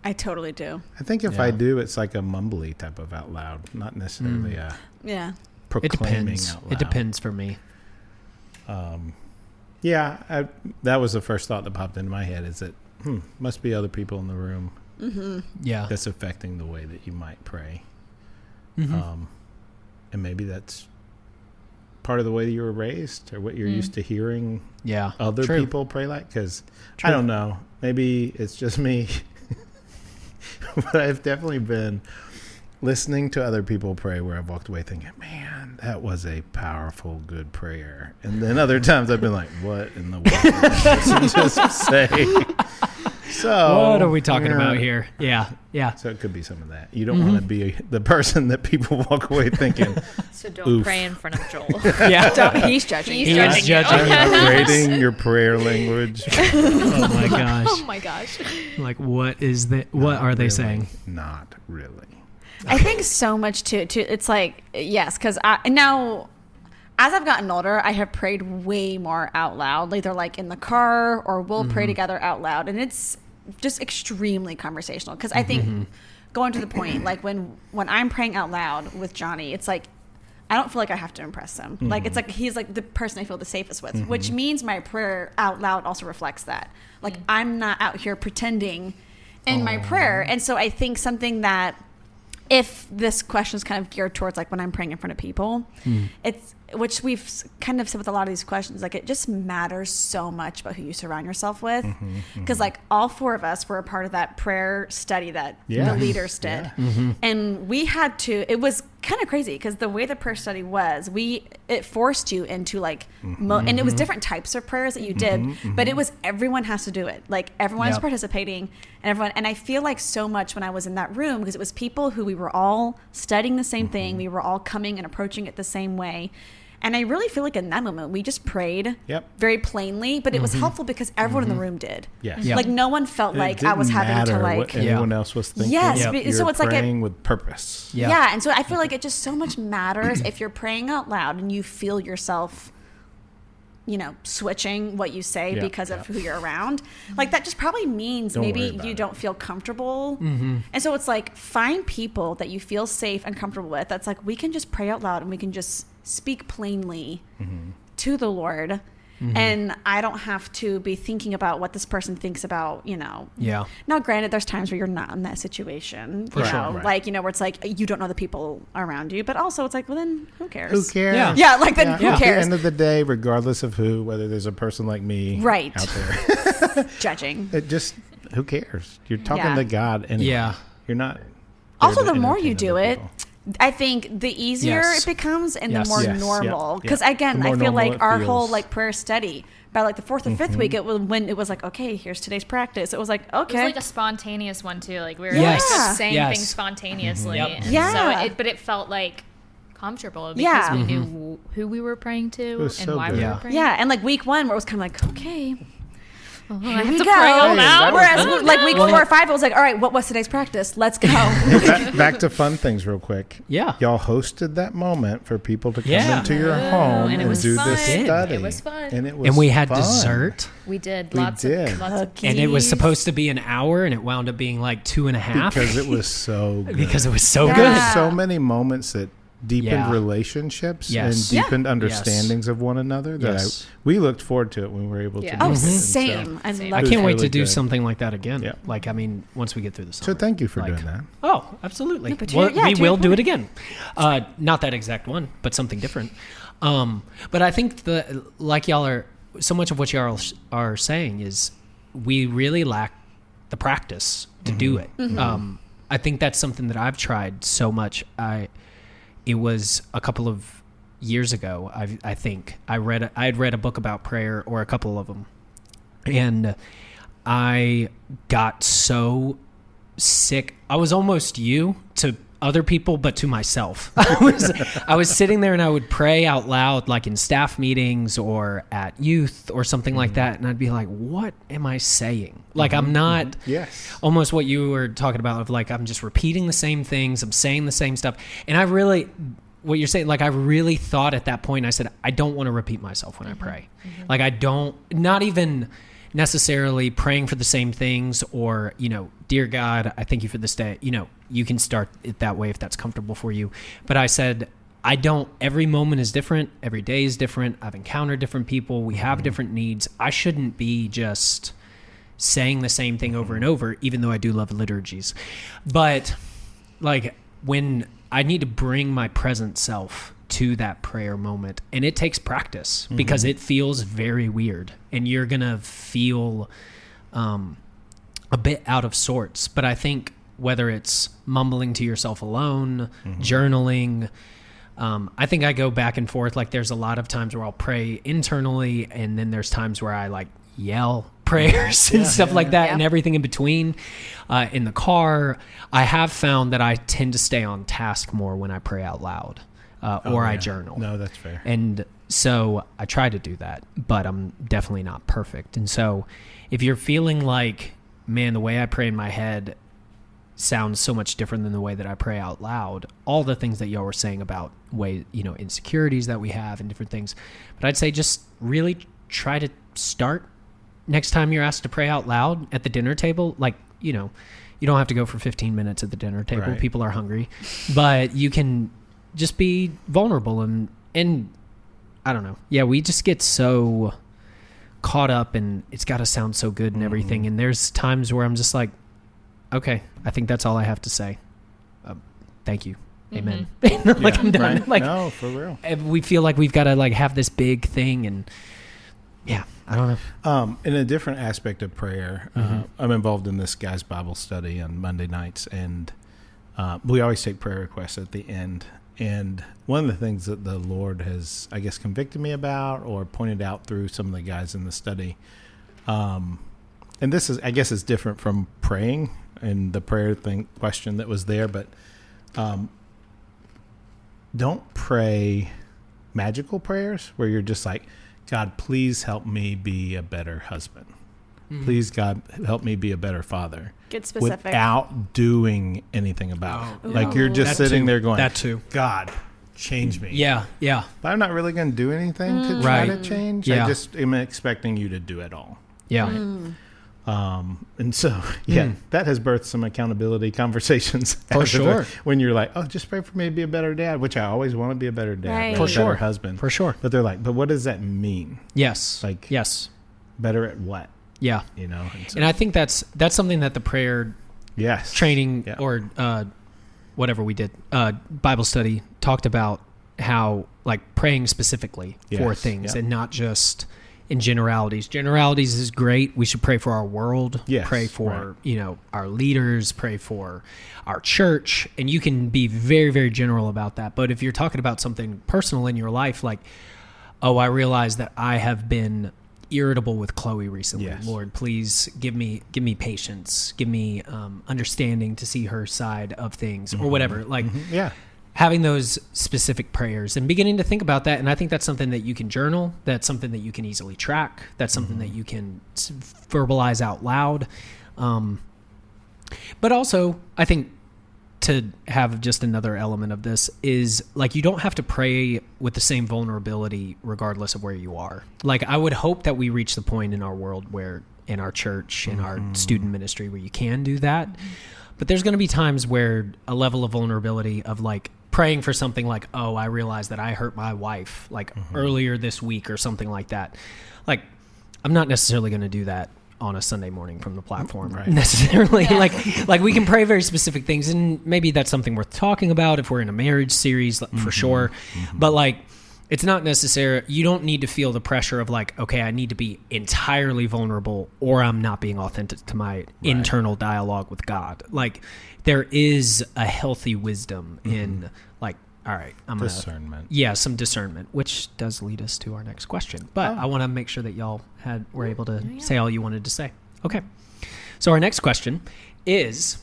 I totally do. I think if I do, it's like a mumbly type of out loud, not necessarily a Yeah. proclaiming out loud. It depends for me. Yeah, that was the first thought that popped into my head, is that must be other people in the room Yeah. that's affecting the way that you might pray. And maybe that's part of the way that you were raised, or what you're used to hearing Yeah. other True. people pray like. Because I don't know, maybe it's just me, but I've definitely been listening to other people pray where I've walked away thinking, man, that was a powerful, good prayer. And then other times I've been like, what in the world did that person just say? So What are we talking about here? Yeah. Yeah. So it could be some of that. You don't want to be the person that people walk away thinking, So don't Oof. pray in front of Joel. Yeah. He's judging. He's you. judging. judging you. upgrading your prayer language. Oh my gosh. Oh my gosh. Like, what is the? What are they Really, saying? Not really. I think so much too. It's like, yes, because now, as I've gotten older, I have prayed way more out loud, either like in the car or we'll pray together out loud, and it's just extremely conversational. Because I think going to the point, like when I'm praying out loud with Johnny, it's like I don't feel like I have to impress him. Like it's like he's like the person I feel the safest with, which means my prayer out loud also reflects that. Like I'm not out here pretending in my prayer, and so I think something that, if this question is kind of geared towards like when I'm praying in front of people, it's, which we've kind of said with a lot of these questions, like it just matters so much about who you surround yourself with. Because like all four of us were a part of that prayer study that the leaders did. And we had to, it was kind of crazy because the way the prayer study was, it forced you into like, and it was different types of prayers that you did, but it was, everyone has to do it. Like everyone is participating, and I feel like so much when I was in that room, because it was people who we were all studying the same thing. We were all coming and approaching it the same way. And I really feel like in that moment, we just prayed very plainly, but it was helpful because everyone in the room did. Yes. Like no one felt like I was having to like, what anyone else was thinking. Yes, You're so it's like praying with purpose. yeah. And so I feel like it just so much matters if you're praying out loud and you feel yourself, switching what you say because of who you're around. Like that just probably means maybe you don't feel comfortable. And so it's like, find people that you feel safe and comfortable with. That's like, we can just pray out loud and we can just speak plainly to the Lord. And I don't have to be thinking about what this person thinks about, Yeah. Now, granted, there's times where you're not in that situation, For sure. Right. like, where it's like, you don't know the people around you, but also it's like, well, then who cares? Who cares? Yeah. Yeah, like then who At the cares? end of the day, regardless of whether there's a person like me out there, Judging. it just, who cares? You're talking to God anyway. Yeah. You're not. Also, there to the more you entertain do other it, people. I think the easier Yes. it becomes and Yes. the more Yes. normal. Yep. Because Yep. again, The more I feel normal like it our whole feels. like prayer study, by like the fourth or fifth week, when it was like, okay, here's today's practice. It was like, It was okay. like a spontaneous one too. Like we were Yes. just saying Yes. things spontaneously. Yep. And Yeah. So but it felt like comfortable because Yeah. we knew who we were praying to was and so why good. we Yeah. were praying. Yeah, and like week 1 where it was kind of like, okay, I here have we to go. pray out loud. Whereas like week 4 or 5, it was like, all right, what was today's practice? Let's go. Back to fun things real quick. Yeah. Y'all hosted that moment for people to come Yeah. into your home and it and was do fun. this It study. It was fun. And We had fun. dessert, We did We lots did. of lots of and it was Cookies. supposed to be an hour, and it wound up being like 2.5 Because it was so good. because it was so Yeah. good. There's so many moments that deepened Yeah. relationships Yes. and Yeah. deepened understandings of one another. That Yes. we looked forward to it when we were able to Yeah. do Oh, it. And same. I Same. love I was can't wait really to do good. something like that again. Yeah. Like, I mean, once we get through the So summer. thank you for Like- doing that. Oh, absolutely. No, but to Well, your- yeah, we to your will do point. it again. Not that exact one, but something different. But I think like y'all are, so much of what y'all are saying is we really lack the practice to do it. I think that's something that I've tried so much. It was a couple of years ago. I think I had read a book about prayer, or a couple of them, and I got so sick. I was almost you to other people, but to myself. I was sitting there and I would pray out loud, like in staff meetings or at youth or something like that. And I'd be like, what am I saying? Like, I'm not almost what you were talking about of like, I'm just repeating the same things. I'm saying the same stuff. And I really, what you're saying, like, I really thought at that point, I said, I don't want to repeat myself when I pray. Like, I don't, not even necessarily praying for the same things or, you know, dear God, I thank you for this day. You know, you can start it that way if that's comfortable for you. But I said, every moment is different. Every day is different. I've encountered different people. We have different needs. I shouldn't be just saying the same thing over and over, even though I do love liturgies. But like when I need to bring my present self to that prayer moment, and it takes practice because it feels very weird and you're gonna feel a bit out of sorts. But I think whether it's mumbling to yourself alone, journaling, I think I go back and forth. Like there's a lot of times where I'll pray internally, and then there's times where I like yell prayers and stuff like that, and everything in between. In the car, I have found that I tend to stay on task more when I pray out loud. I journal. No, that's fair. And so I try to do that, but I'm definitely not perfect. And so if you're feeling like, man, the way I pray in my head sounds so much different than the way that I pray out loud, all the things that y'all were saying about insecurities that we have and different things. But I'd say just really try to start next time you're asked to pray out loud at the dinner table. Like, you know, you don't have to go for 15 minutes at the dinner table. Right. People are hungry, but you can just be vulnerable and I don't know. Yeah, we just get so caught up and it's got to sound so good and everything. And there's times where I'm just like, okay, I think that's all I have to say. Thank you. Amen. Like I'm done. Right? Like, no, for real. We feel like we've got to like have this big thing, and yeah, I don't know. In a different aspect of prayer, I'm involved in this guy's Bible study on Monday nights, and we always take prayer requests at the end. And one of the things that the Lord has, I guess, convicted me about or pointed out through some of the guys in the study, and this is, I guess, is different from praying and the prayer question that was there, but don't pray magical prayers where you're just like, God, please help me be a better husband. Please, God, help me be a better father. Get specific. Without doing anything about it. Like you're just sitting there going, God, change me. Yeah. But I'm not really going to do anything to try to change. I just am expecting you to do it all. Yeah. And so, that has birthed some accountability conversations. For sure. When you're like, oh, just pray for me to be a better dad, which I always want to be a better dad. Right. For sure. Better husband. For sure. But they're like, but what does that mean? Yes. Like, yes. Better at what? Yeah. You know? And I think that's something that the prayer training or whatever we did, Bible study, talked about how like praying specifically for things and not just in generalities. Generalities is great. We should pray for our world, pray for, our leaders, pray for our church. And you can be very, very general about that. But if you're talking about something personal in your life, like, oh, I realize that I have been irritable with Chloe recently. Lord, please give me patience, give me understanding to see her side of things or whatever. Like having those specific prayers and beginning to think about that. And I think that's something that you can journal. That's something that you can easily track. That's something that you can verbalize out loud. But also, I think to have just another element of this is like you don't have to pray with the same vulnerability regardless of where you are. Like I would hope that we reach the point in our world where in our church, in our student ministry where you can do that. But there's going to be times where a level of vulnerability of like praying for something like, oh, I realized that I hurt my wife like earlier this week or something like that. Like I'm not necessarily going to do that on a Sunday morning from the platform necessarily. Like we can pray very specific things, and maybe that's something worth talking about if we're in a marriage series for sure. But like it's not necessary. You don't need to feel the pressure of like, okay, I need to be entirely vulnerable or I'm not being authentic to my internal dialogue with God. Like there is a healthy wisdom in like, all right, I'm discernment. Some discernment, which does lead us to our next question. But I want to make sure that y'all were able to say all you wanted to say. Okay. So our next question is,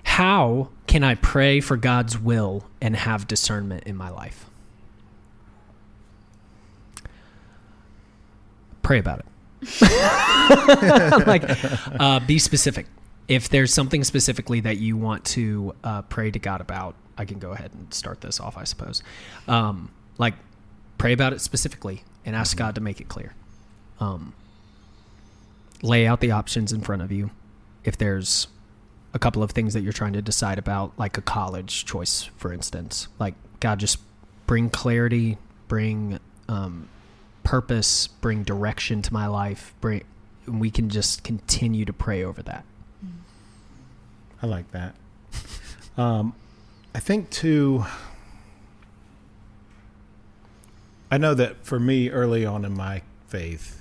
How can I pray for God's will and have discernment in my life? Pray about it. Be specific. If there's something specifically that you want to pray to God about, I can go ahead and start this off, I suppose. Pray about it specifically and ask God to make it clear. Lay out the options in front of you. If there's a couple of things that you're trying to decide about, like a college choice, for instance, like, God, just bring clarity, bring purpose, bring direction to my life. We can just continue to pray over that. I like that. I think too, I know that for me early on in my faith,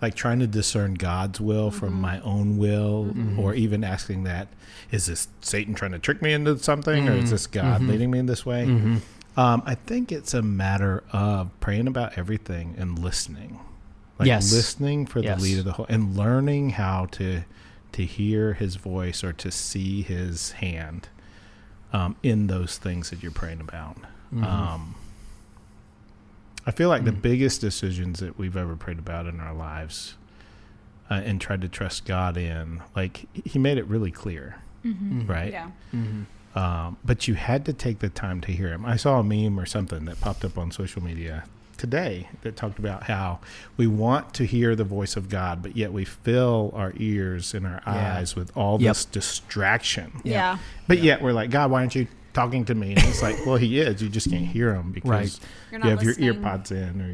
like trying to discern God's will from my own will, or even asking that, is this Satan trying to trick me into something, or is this God leading me in this way? I think it's a matter of praying about everything and listening. Listening for the lead of the whole, and learning how to hear his voice or to see his hand in those things that you're praying about. I feel like the biggest decisions that we've ever prayed about in our lives and tried to trust God in, like, he made it really clear, right? Yeah. But you had to take the time to hear him. I saw a meme or something that popped up on social media today that talked about how we want to hear the voice of God, but yet we fill our ears and our eyes with all this distraction. Yeah. But yet we're like, God, why aren't you talking to me? And it's like, well, he is. You just can't hear him because you have listening. your ear pods in, or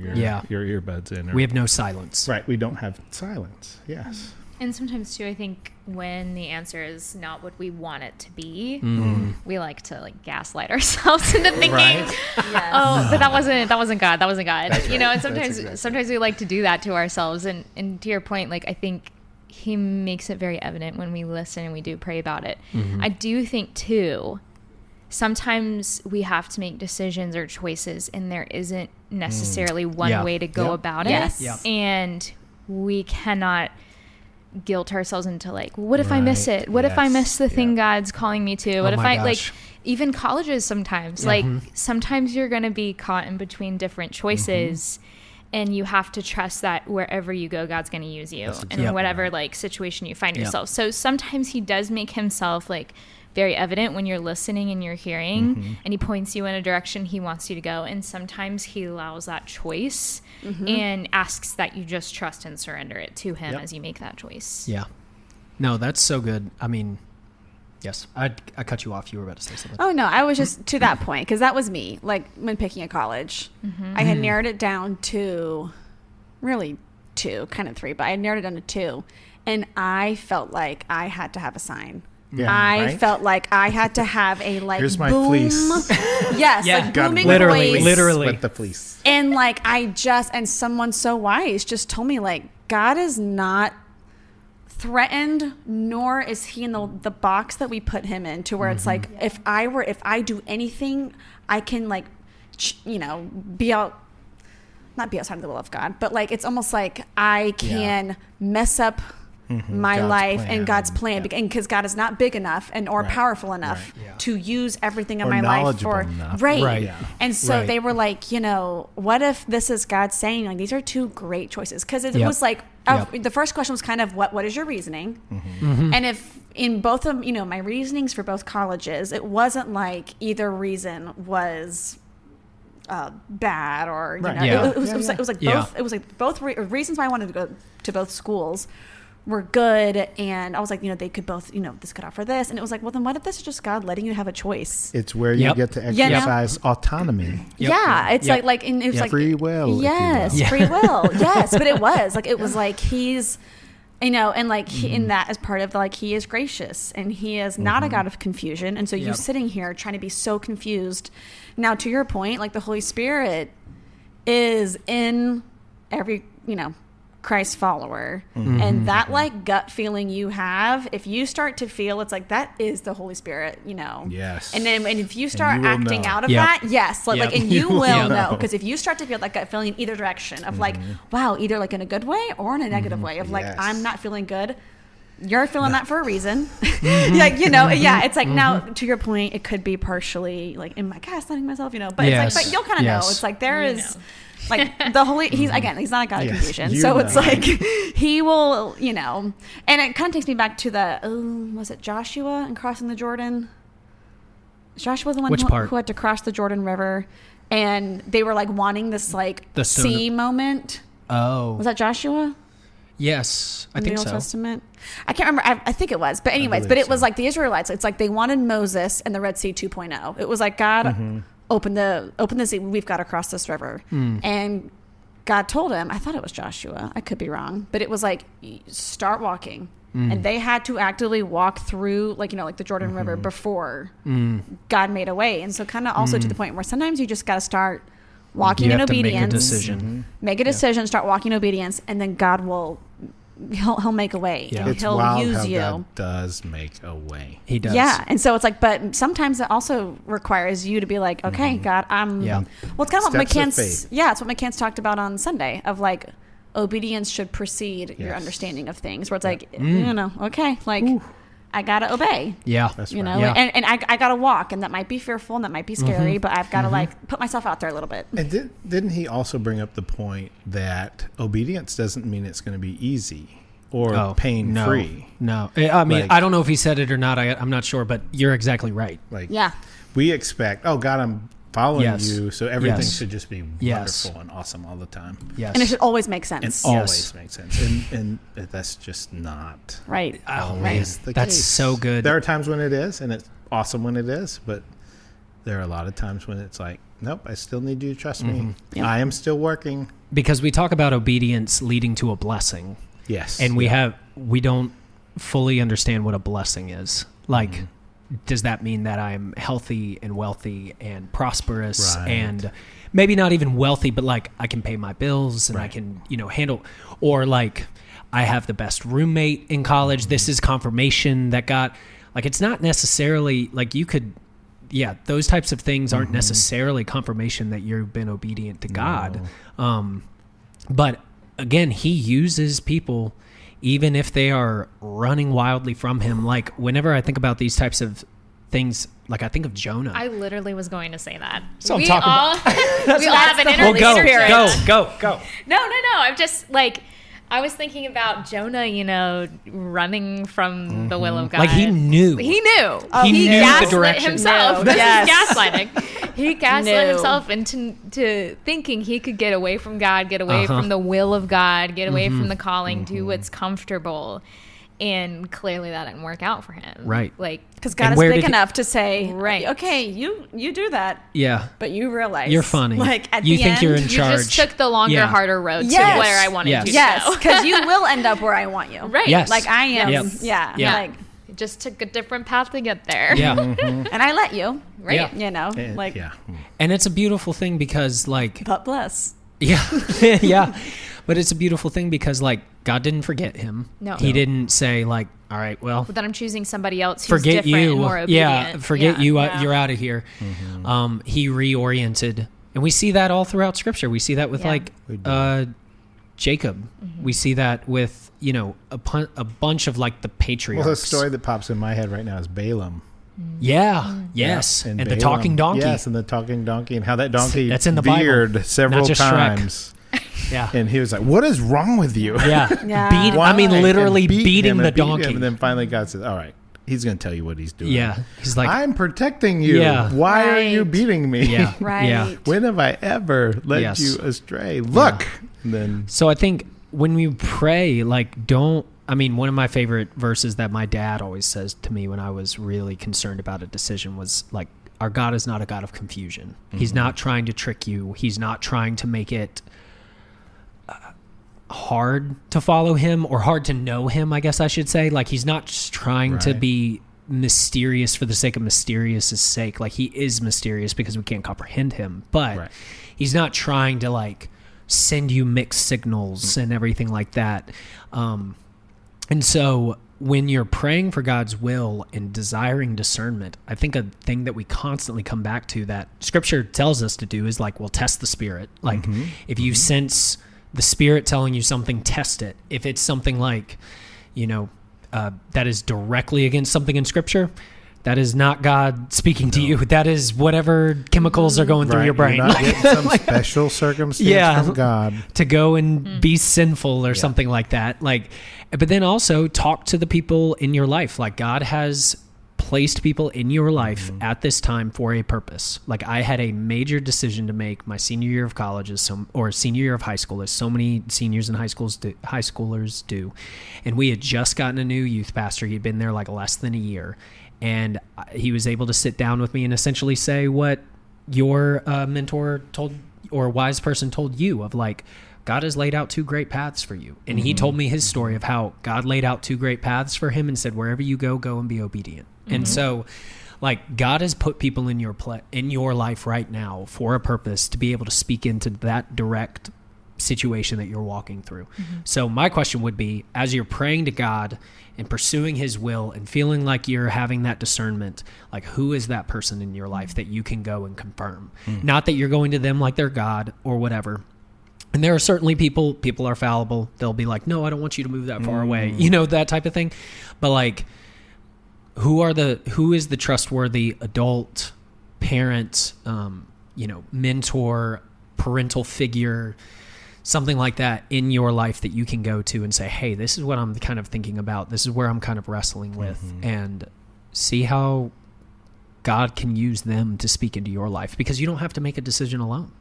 your earbuds in. Or, We have no silence. Right. We don't have silence. Yes. And sometimes too, I think when the answer is not what we want it to be, we like to gaslight ourselves into thinking, oh, but that wasn't God. That wasn't God. That's you know, right. and sometimes we like to do that to ourselves. And to your point, like, I think he makes it very evident when we listen and we do pray about it. I do think too, sometimes we have to make decisions or choices, and there isn't necessarily one way to go about it. And we cannot guilt ourselves into what if I miss it? What if I miss the thing God's calling me to? What if I even colleges sometimes, sometimes you're going to be caught in between different choices, and you have to trust that wherever you go, God's going to use you in whatever situation you find yourself. So sometimes he does make himself very evident when you're listening and you're hearing, and he points you in a direction he wants you to go. And sometimes he allows that choice and asks that you just trust and surrender it to him as you make that choice. Yeah. No, that's so good. I mean, yes, I cut you off. You were about to say something. Oh, no, I was just to that point, because that was me, when picking a college. I had narrowed it down to really 2, kind of 3, but I had narrowed it down to 2. And I felt like I had to have a sign. Yeah, I felt like I had to have a here's my boom. Fleece. Yes, booming literally, voice. literally with the fleece. And and someone so wise just told me God is not threatened, nor is he in the box that we put him in, to where it's if I do anything, I can be out. Not be outside of the will of God, but it's almost like I can mess up my God's life plan. And God's plan, and because God is not big enough or powerful enough to use everything in my life for enough. And so they were what if this is God saying these are 2 great choices? Because it was the first question was kind of what is your reasoning, and if in both of my reasonings for both colleges, it wasn't either reason was bad or it was both reasons why I wanted to go to both schools were good, and I was they could both, this could offer this, and it was well, then what if this is just God letting you have a choice? It's where you get to exercise autonomy. It's and it was free will. Yes, free will. Yes, but it was he's, in that as part of he is gracious, and he is not a God of confusion, and so you sitting here trying to be so confused. Now, to your point, the Holy Spirit is in every Christ follower, and that gut feeling you have, if you start to feel that is the Holy Spirit, yes, and if you start acting out of that, and you will know, because if you start to feel that gut feeling in either direction of wow, either in a good way or in a negative way of I'm not feeling good, you're feeling that for a reason. Like, it's like, now to your point, it could be partially like, am I gaslighting myself, but it's like, but you'll kind of know. It's like, there is like the Holy, he's not a God of confusion. So it's like, he will, and it kind of takes me back to was it Joshua and crossing the Jordan? Joshua the one who had to cross the Jordan River, and they were like wanting this like sea moment. Oh. Was that Joshua? Yes, I think so. In the Old Testament? I can't remember. I think it was. But anyways, it was like the Israelites. It's like they wanted Moses and the Red Sea 2.0. It was like, God, open the sea. We've got to cross this river. And God told him, I thought it was Joshua. I could be wrong. But it was like, start walking. And they had to actively walk through, like, like the Jordan River before God made a way. And so kind of also to the point where sometimes you just got to start walking in obedience. Make a decision. Make a decision, start walking in obedience, and then God will, he'll make a way. Yeah. It's he'll wild use how you. God does make a way. He does. Yeah. And so it's like, but sometimes it also requires you to be like, okay, God, well, it's kind of what McCann's, it's what McCann's talked about on Sunday of like, obedience should precede your understanding of things, where it's like, okay, like, I gotta obey. Yeah. That's right. And I gotta walk, and that might be fearful and that might be scary, but I've gotta like put myself out there a little bit. And didn't he also bring up the point that obedience doesn't mean it's going to be easy or pain free? No. I mean, I don't know if he said it or not. I'm not sure, but you're exactly right. Like, we expect, God, I'm following you, so everything should just be wonderful and awesome all the time. Yes. And it should always make sense. And always make sense. And that's just not always the case. That's so good. There are times when it is, and it's awesome when it is, but there are a lot of times when it's like, nope, I still need you to trust me. Yep. I am still working. Because we talk about obedience leading to a blessing. Yes. And we don't fully understand what a blessing is. Like, does that mean that I'm healthy and wealthy and prosperous and maybe not even wealthy, but like I can pay my bills and I can, handle, or like I have the best roommate in college. This is confirmation that God, like, it's not necessarily like you could, those types of things aren't necessarily confirmation that you've been obedient to God. But again, he uses people even if they are running wildly from him. Like, whenever I think about these types of things, like I think of Jonah. I literally was going to say that. So I'm talking about. We all have an inner spirit. Go. No. I'm just like, I was thinking about Jonah, running from the will of God. Like he knew. He knew. He knew gaslit the direction. Himself. Gaslighting. He gaslit himself into thinking he could get away from God, get away from the will of God, get away from the calling, do what's comfortable. And clearly that didn't work out for him. Right. Like, because God is big enough to say, okay, you do that. Yeah. But you realize you're funny. Like at you the think end, you're in charge. You just took the longer, harder road to where I wanted you to go. Yes, because you will end up where I want you. Right. Yes. Like I am. Yep. Yeah. Like, you just took a different path to get there. Yeah. And I let you. Right. Yeah. And, and it's a beautiful thing because like. But bless. Yeah. Yeah. But it's a beautiful thing because like God didn't forget him. No. He didn't say like, all right, well. But then I'm choosing somebody else who's forget different you. and more obedient. Forget you. You're out of here. He reoriented. And we see that all throughout Scripture. We see that with like Jacob. We see that with, a bunch of like the patriarchs. Well, the story that pops in my head right now is Balaam. Yeah. Yes. And Balaam, the talking donkey. Yes, and the talking donkey, and how that donkey that's in the veered Bible. several times. Yeah. And he was like, what is wrong with you? Yeah. Literally beating the donkey. And then finally God says, all right, he's going to tell you what he's doing. Yeah. He's like, I'm protecting you. Yeah. Why are you beating me? Yeah. Right. Yeah. When have I ever led you astray? Look. And then. So I think when we pray, like, one of my favorite verses that my dad always says to me when I was really concerned about a decision was like, our God is not a God of confusion. He's not trying to trick you. He's not trying to make it hard to follow him or hard to know him, I guess I should say. Like, he's not just trying to be mysterious for the sake of mysterious's sake. Like, he is mysterious because we can't comprehend him, but he's not trying to like send you mixed signals and everything like that. And so when you're praying for God's will and desiring discernment, I think a thing that we constantly come back to that Scripture tells us to do is like, well, test the Spirit. Like, if you sense the Spirit telling you something, test it. If it's something like, that is directly against something in Scripture, that is not God speaking to you. That is whatever chemicals are going through your brain. You're not getting some special circumstance from God to go and be sinful or something like that. Like, but then also talk to the people in your life. Like, God has placed people in your life at this time for a purpose. Like, I had a major decision to make my senior year of college or senior year of high school, as so many seniors and high schoolers do. And we had just gotten a new youth pastor. He'd been there like less than a year. And he was able to sit down with me and essentially say what your mentor told, or wise person told you, of like, God has laid out two great paths for you. And he told me his story of how God laid out two great paths for him and said, wherever you go, go and be obedient. And so, like, God has put people in your life right now for a purpose to be able to speak into that direct situation that you're walking through. So my question would be, as you're praying to God and pursuing his will and feeling like you're having that discernment, like, who is that person in your life that you can go and confirm? Not that you're going to them like they're God or whatever. And there are certainly people are fallible. They'll be like, no, I don't want you to move that far away. You know, that type of thing. But like, who is the trustworthy adult, parent, mentor, parental figure, something like that in your life that you can go to and say, hey, this is what I'm kind of thinking about. This is where I'm kind of wrestling with, and see how God can use them to speak into your life, because you don't have to make a decision alone.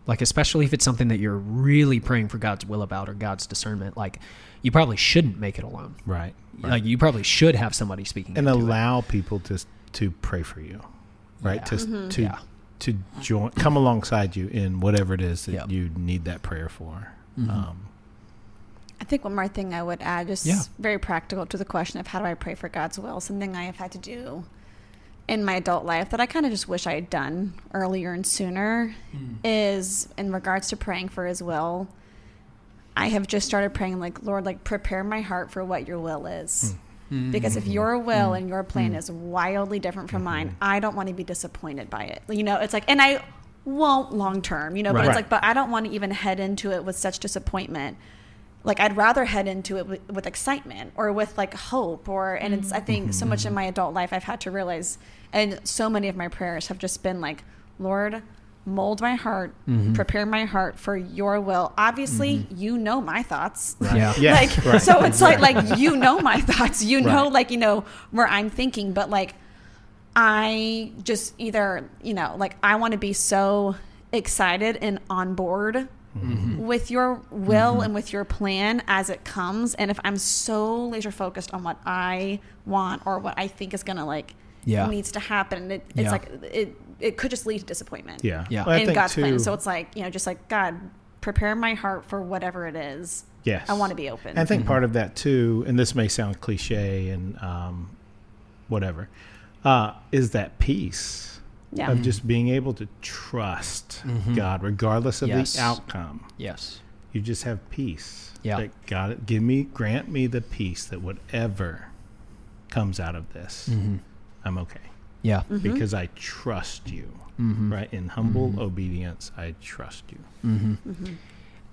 Like, especially if it's something that you're really praying for God's will about or God's discernment, like, you probably shouldn't make it alone. Right. Like, you probably should have somebody speaking and into allow it. people to pray for you, right? Yeah. To join, come alongside you in whatever it is that you need that prayer for. I think one more thing I would add, just very practical to the question of how do I pray for God's will, something I have had to do in my adult life that I kind of just wish I had done earlier and sooner is in regards to praying for his will. I have just started praying, like, Lord, like, prepare my heart for what your will is. Because if your will and your plan is wildly different from mine, I don't want to be disappointed by it. You know, it's like, and I won't long term, you know, but it's like, but I don't want to even head into it with such disappointment. Like, I'd rather head into it with excitement or with like hope, and it's, I think so much in my adult life I've had to realize, and so many of my prayers have just been like, Lord, mold my heart, prepare my heart for your will. Obviously, you know my thoughts. So it's like, you know my thoughts, you know, like, you know, where I'm thinking, but like, I just either, you know, like, I want to be so excited and on board with your will and with your plan as it comes. And if I'm so laser focused on what I want or what I think is going to like needs to happen, it's like, it could just lead to disappointment in God's plan. So it's like, you know, just like, God, prepare my heart for whatever it is. Yes. I want to be open. I think part of that too, and this may sound cliche and whatever, is that peace of just being able to trust God regardless of the outcome. Yes. You just have peace. Yeah. Like, God, grant me the peace that whatever comes out of this, I'm okay. Yeah. Because I trust you. Right? In humble obedience, I trust you.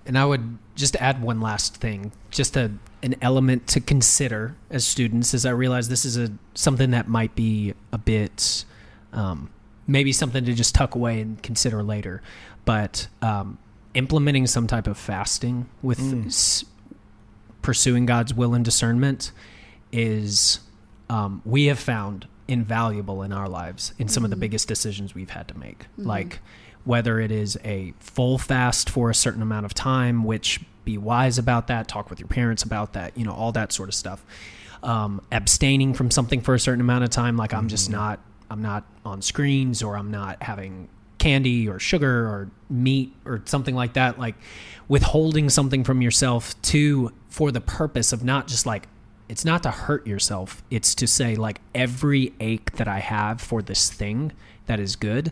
And I would just add one last thing, just an element to consider as students, as I realize this is something that might be a bit, maybe something to just tuck away and consider later. But implementing some type of fasting with pursuing God's will and discernment is, we have found, invaluable in our lives in some of the biggest decisions we've had to make. Like, whether it is a full fast for a certain amount of time, which, be wise about that, talk with your parents about that, you know, all that sort of stuff. Abstaining from something for a certain amount of time, like I'm not on screens, or I'm not having candy or sugar or meat or something like that. Like, withholding something from yourself for the purpose of not just like, it's not to hurt yourself. It's to say, like, every ache that I have for this thing that is good,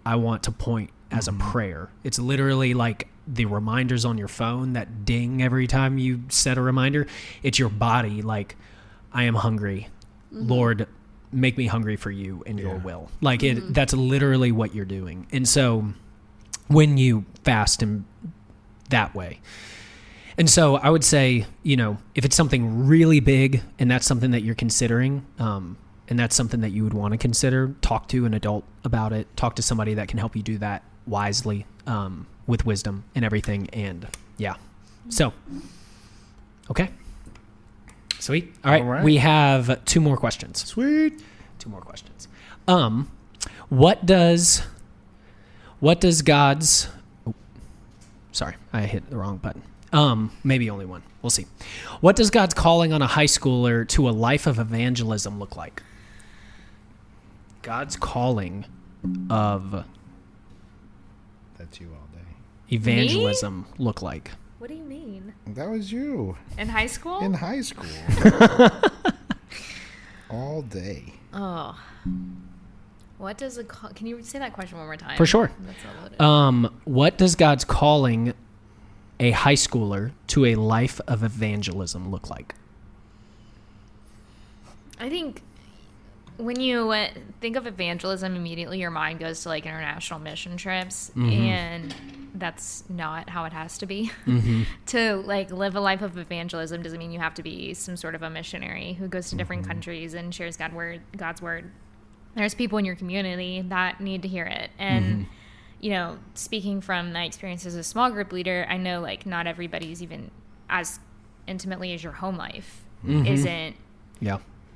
I want to point as a prayer. It's literally like the reminders on your phone that ding every time you set a reminder. It's your body, like, I am hungry. Lord, make me hungry for you and your will. Like, that's literally what you're doing. And so when you fast in that way, And so I would say, if it's something really big and that's something that you're considering, and that's something that you would want to consider, talk to an adult about it, talk to somebody that can help you do that wisely, with wisdom and everything. And yeah. So, okay. Sweet. All right. We have 2 more questions. Sweet. 2 more questions. What does God's... Oh, sorry, I hit the wrong button. Maybe only one. We'll see. What does God's calling on a high schooler to a life of evangelism look like? God's calling of... That's you all day. Evangelism look like? What do you mean? That was you. In high school? In high school. All day. Oh. What does can you say that question one more time? For sure. That's loaded. What does God's calling a high schooler to a life of evangelism look like? I think when you think of evangelism, immediately your mind goes to like international mission trips, and that's not how it has to be. To like live a life of evangelism doesn't mean you have to be some sort of a missionary who goes to different countries and shares God's word. There's people in your community that need to hear it. And, speaking from my experience as a small group leader, I know like not everybody's even as intimately as your home life isn't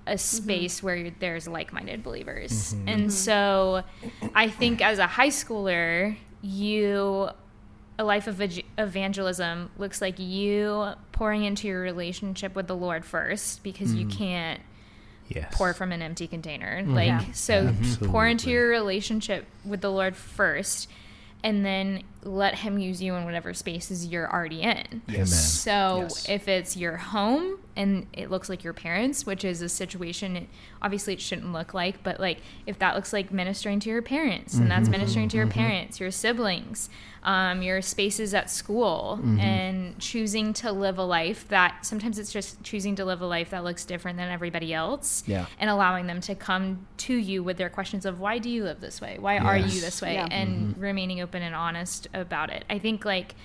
a space where there's like-minded believers. And so I think as a high schooler, a life of evangelism looks like you pouring into your relationship with the Lord first, because you can't pour from an empty container. Pour into your relationship with the Lord first, and then let him use you in whatever spaces you're already in. Yes. So if it's your home and it looks like your parents, which is a situation, obviously it shouldn't look like, but like if that looks like ministering to your parents, and that's ministering to your parents, your siblings, your spaces at school, and choosing to live a life that sometimes it's just choosing to live a life that looks different than everybody else, and allowing them to come to you with their questions of why do you live this way? Why are you this way? And remaining open and honest about it. I think like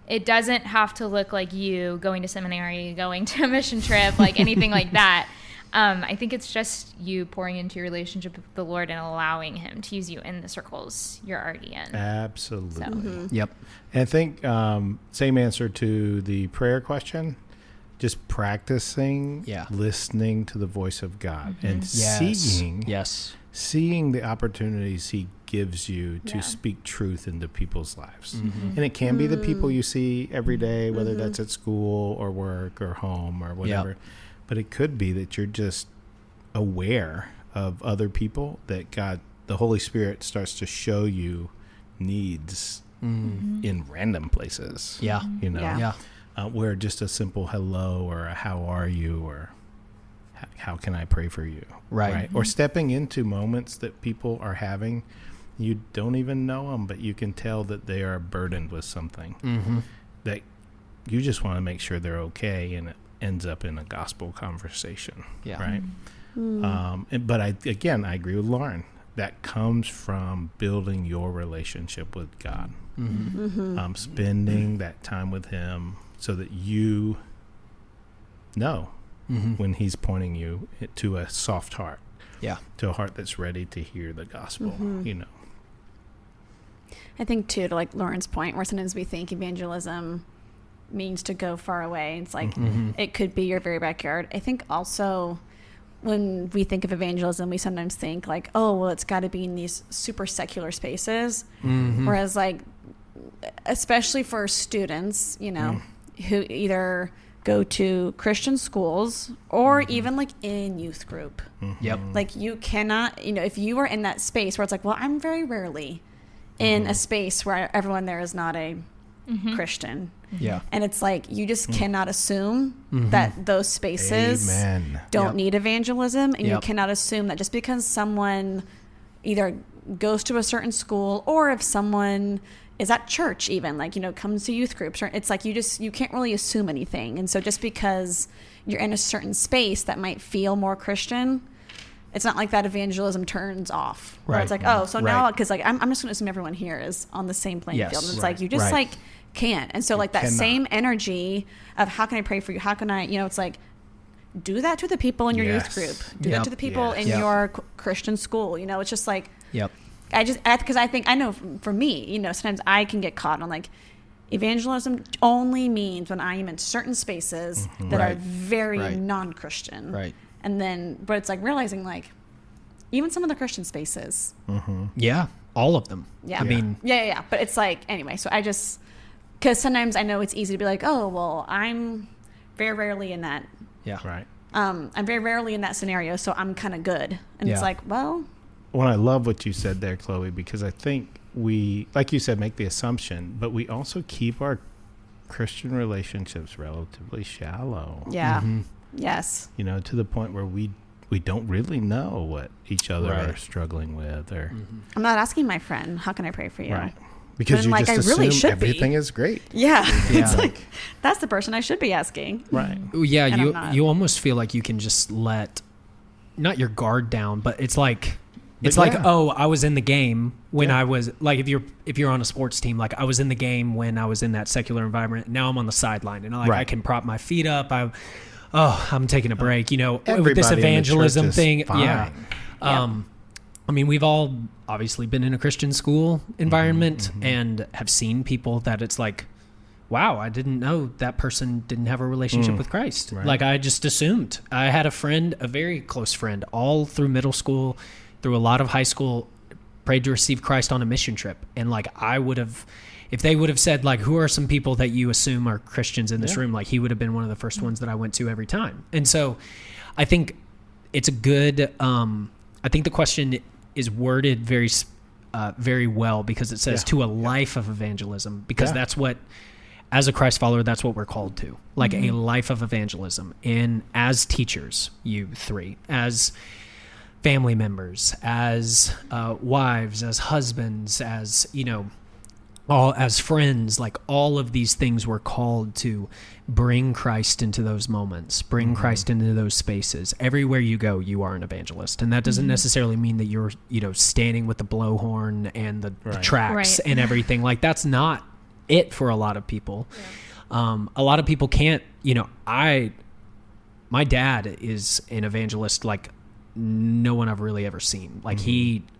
it doesn't have to look like you going to seminary, going to a mission trip, like anything like that. I think it's just you pouring into your relationship with the Lord and allowing him to use you in the circles you're already in. Absolutely. So. Yep. And I think same answer to the prayer question, just practicing listening to the voice of God and seeing the opportunities he gives you to speak truth into people's lives. And it can be the people you see every day, whether that's at school or work or home or whatever. But it could be that you're just aware of other people, that God, the Holy Spirit, starts to show you needs in random places. Where just a simple hello or a how are you or how can I pray for you? Right. Or stepping into moments that people are having. You don't even know them, but you can tell that they are burdened with something that you just want to make sure they're okay, and it ends up in a gospel conversation, right? But I agree with Lauren. That comes from building your relationship with God, spending that time with him so that you know when he's pointing you to a soft heart, to a heart that's ready to hear the gospel, I think too, to like Lauren's point, where sometimes we think evangelism means to go far away. It's like it could be your very backyard. I think also when we think of evangelism, we sometimes think like, oh, well, it's got to be in these super secular spaces. Whereas like, especially for students, who either go to Christian schools or even like in youth group. Like you cannot, if you are in that space where it's like, well, I'm very rarely in a space where everyone there is not a Christian. And it's like, you just cannot assume that those spaces don't need evangelism. And you cannot assume that just because someone either goes to a certain school, or if someone is at church even, like, comes to youth groups, or it's like, you can't really assume anything. And so just because you're in a certain space that might feel more Christian, it's not like that evangelism turns off. Right. Where it's like, oh, so now, because like I'm just going to assume everyone here is on the same playing field. And it's like, you just like can't. And so like that same energy of how can I pray for you? How can I, it's like, do that to the people in your youth group. Do that to the people in your Christian school. It's just like, because I know for me, sometimes I can get caught on like, evangelism only means when I am in certain spaces that are very non-Christian. Right. And then, but it's like realizing like, even some of the Christian spaces. Yeah. All of them. Yeah. I mean. Yeah. But it's like, anyway, so because sometimes I know it's easy to be like, oh, well, I'm very rarely in that. Yeah. Right. I'm very rarely in that scenario, so I'm kind of good. And it's like, well. Well, I love what you said there, Chloe, because I think we, like you said, make the assumption, but we also keep our Christian relationships relatively shallow. Yeah. Yes. To the point where we don't really know what each other are struggling with. Or I'm not asking my friend, how can I pray for you? Right. Because you like, just I assume really should everything is great. Yeah. It's like, that's the person I should be asking. Right. Yeah, you almost feel like you can just let, not your guard down, but it's like, oh, I was in the game when I was, like, if you're on a sports team, like I was in the game when I was in that secular environment. Now I'm on the sideline, and I can prop my feet up. I'm taking a break, with this evangelism thing. Fine. Yeah. I mean, we've all obviously been in a Christian school environment and have seen people that it's like, wow, I didn't know that person didn't have a relationship with Christ. Right. Like I just assumed. I had a friend, a very close friend, all through middle school, through a lot of high school, prayed to receive Christ on a mission trip. And like I would have, if they would have said like, who are some people that you assume are Christians in this room? Like he would have been one of the first ones that I went to every time. And so I think it's a good, I think the question is worded very, very well, because it says to a life of evangelism, because that's what, as a Christ follower, that's what we're called to, like a life of evangelism. And as teachers, you three, as family members, as wives, as husbands, as, all as friends, like all of these things we're called to bring Christ into those moments, bring Christ into those spaces. Everywhere you go, you are an evangelist. And that doesn't necessarily mean that you're, standing with the blowhorn and the tracts and everything. Like that's not it for a lot of people. Yeah. A lot of people can't, my dad is an evangelist like no one I've really ever seen. Like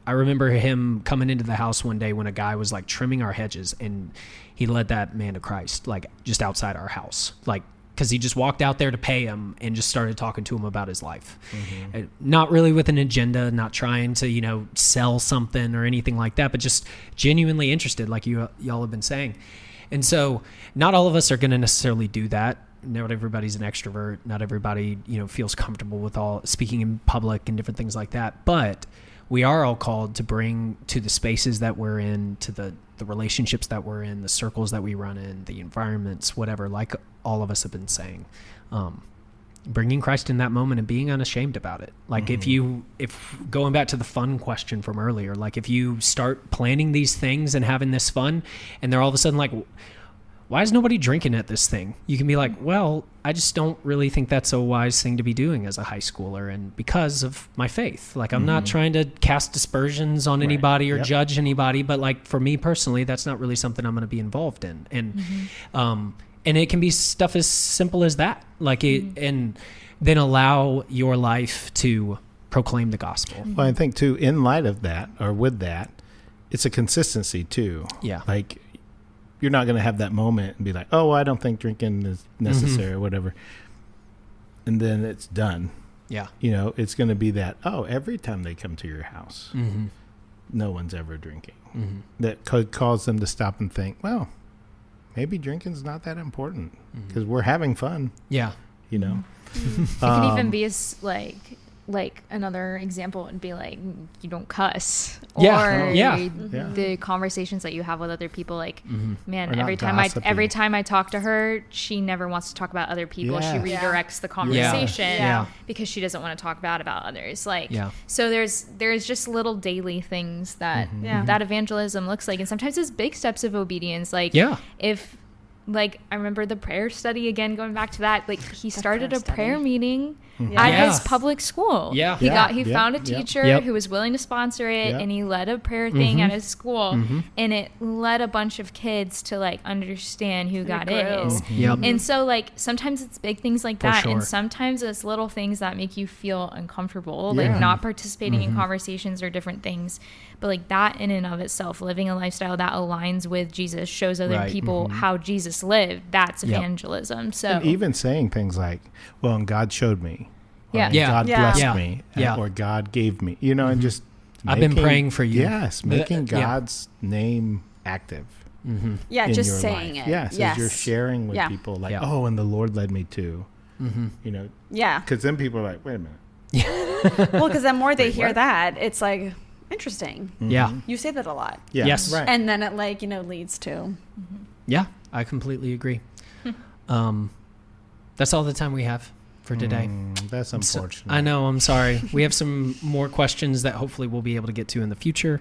I remember him coming into the house one day when a guy was like trimming our hedges, and he led that man to Christ, like just outside our house, like, cause he just walked out there to pay him and just started talking to him about his life. Not really with an agenda, not trying to, sell something or anything like that, but just genuinely interested, like y'all have been saying. And so not all of us are going to necessarily do that. Not everybody's an extrovert. Not everybody, feels comfortable with all speaking in public and different things like that. But we are all called to bring to the spaces that we're in, to the relationships that we're in, the circles that we run in, the environments, whatever, like all of us have been saying, bringing Christ in that moment and being unashamed about it. Like if going back to the fun question from earlier, like if you start planning these things and having this fun and they're all of a sudden like, why is nobody drinking at this thing? You can be like, well, I just don't really think that's a wise thing to be doing as a high schooler, and because of my faith. Like I'm not trying to cast dispersions on anybody or judge anybody, but like for me personally, that's not really something I'm going to be involved in. And and it can be stuff as simple as that. Like and then allow your life to proclaim the gospel. Well, I think too, in light of that, or with that, it's a consistency too. Yeah. Like you're not going to have that moment and be like, oh, I don't think drinking is necessary or whatever. And then it's done. Yeah. It's going to be that, oh, every time they come to your house, no one's ever drinking. That could cause them to stop and think, well, maybe drinking's not that important because we're having fun. Yeah. It can even be as like another example would be like you don't cuss or the conversations that you have with other people, like man, every time I talk to her, she never wants to talk about other people. She redirects the conversation because she doesn't want to talk bad about others. So there's just little daily things that that evangelism looks like, and sometimes it's big steps of obedience. If I remember the prayer study again, going back to that, like he started a prayer meeting at Yeah. his public school. Yeah. He found a teacher Yep. who was willing to sponsor it, Yep. and he led a prayer thing at his school, and it led a bunch of kids to like understand who God is. Yep. And so like sometimes it's big things like For that, sure. and sometimes it's little things that make you feel uncomfortable, Yeah. like not participating in conversations or different things. But like that in and of itself, living a lifestyle that aligns with Jesus, shows other Right. people how Jesus lived. That's Yep. evangelism. So And even saying things like, well, and God showed me. Or Yeah. Yeah. God Yeah. blessed Yeah. me. Yeah. Or God gave me. You know, and just I've been praying for you. Yes, making Yeah. God's name active. Yeah, in just your saying life. it. Yes, as you're sharing with Yeah. people, like, Yeah. oh, and the Lord led me to, you know, Yeah. because then people are like, wait a minute. Well, because the more they hear what? that, it's like, interesting. Yeah. You say that a lot. Yeah, Yes. right. And then it like, leads to. Yeah. I completely agree. That's all the time we have for today. That's So- unfortunate. I know. I'm sorry. We have some more questions that hopefully we'll be able to get to in the future.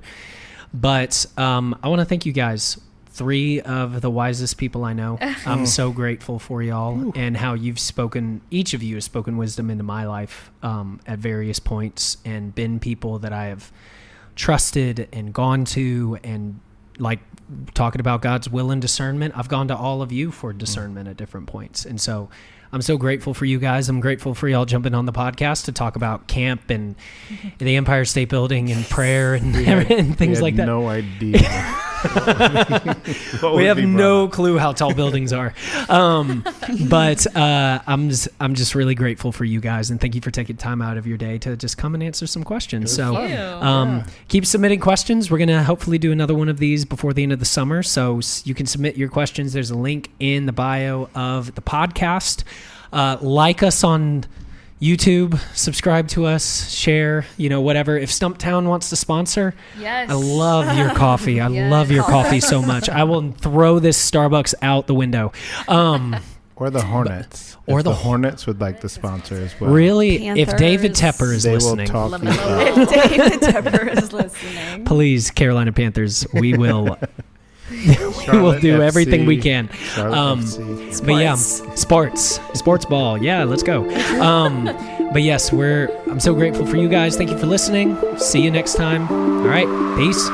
But I want to thank you guys. 3 of the wisest people I know. I'm so grateful for y'all and how you've spoken. Each of you has spoken wisdom into my life at various points and been people that I have trusted and gone to, and like talking about God's will and discernment. I've gone to all of you for discernment at different points. And so I'm so grateful for you guys. I'm grateful for y'all jumping on the podcast to talk about camp and the Empire State Building and prayer and, and things like that. No idea. We have no clue how tall buildings are. But I'm just really grateful for you guys, and thank you for taking time out of your day to just come and answer some questions. So keep submitting questions. We're going to hopefully do another one of these before the end of the summer. So you can submit your questions. There's a link in the bio of the podcast. Like us on YouTube, subscribe to us, share, whatever. If Stumptown wants to sponsor, yes, I love your coffee. I love your coffee so much. I will throw this Starbucks out the window. Or the Hornets. Or If the the Hornets would like to sponsor as well. Really, if David Panthers. Tepper is They listening, will talk about If David Tepper is listening. please, Carolina Panthers, we will Charlotte do FC. everything we can. Charlotte FC. But yeah, sports ball. Yeah, let's go. But yes, I'm so grateful for you guys. Thank you for listening. See you next time. All right, peace.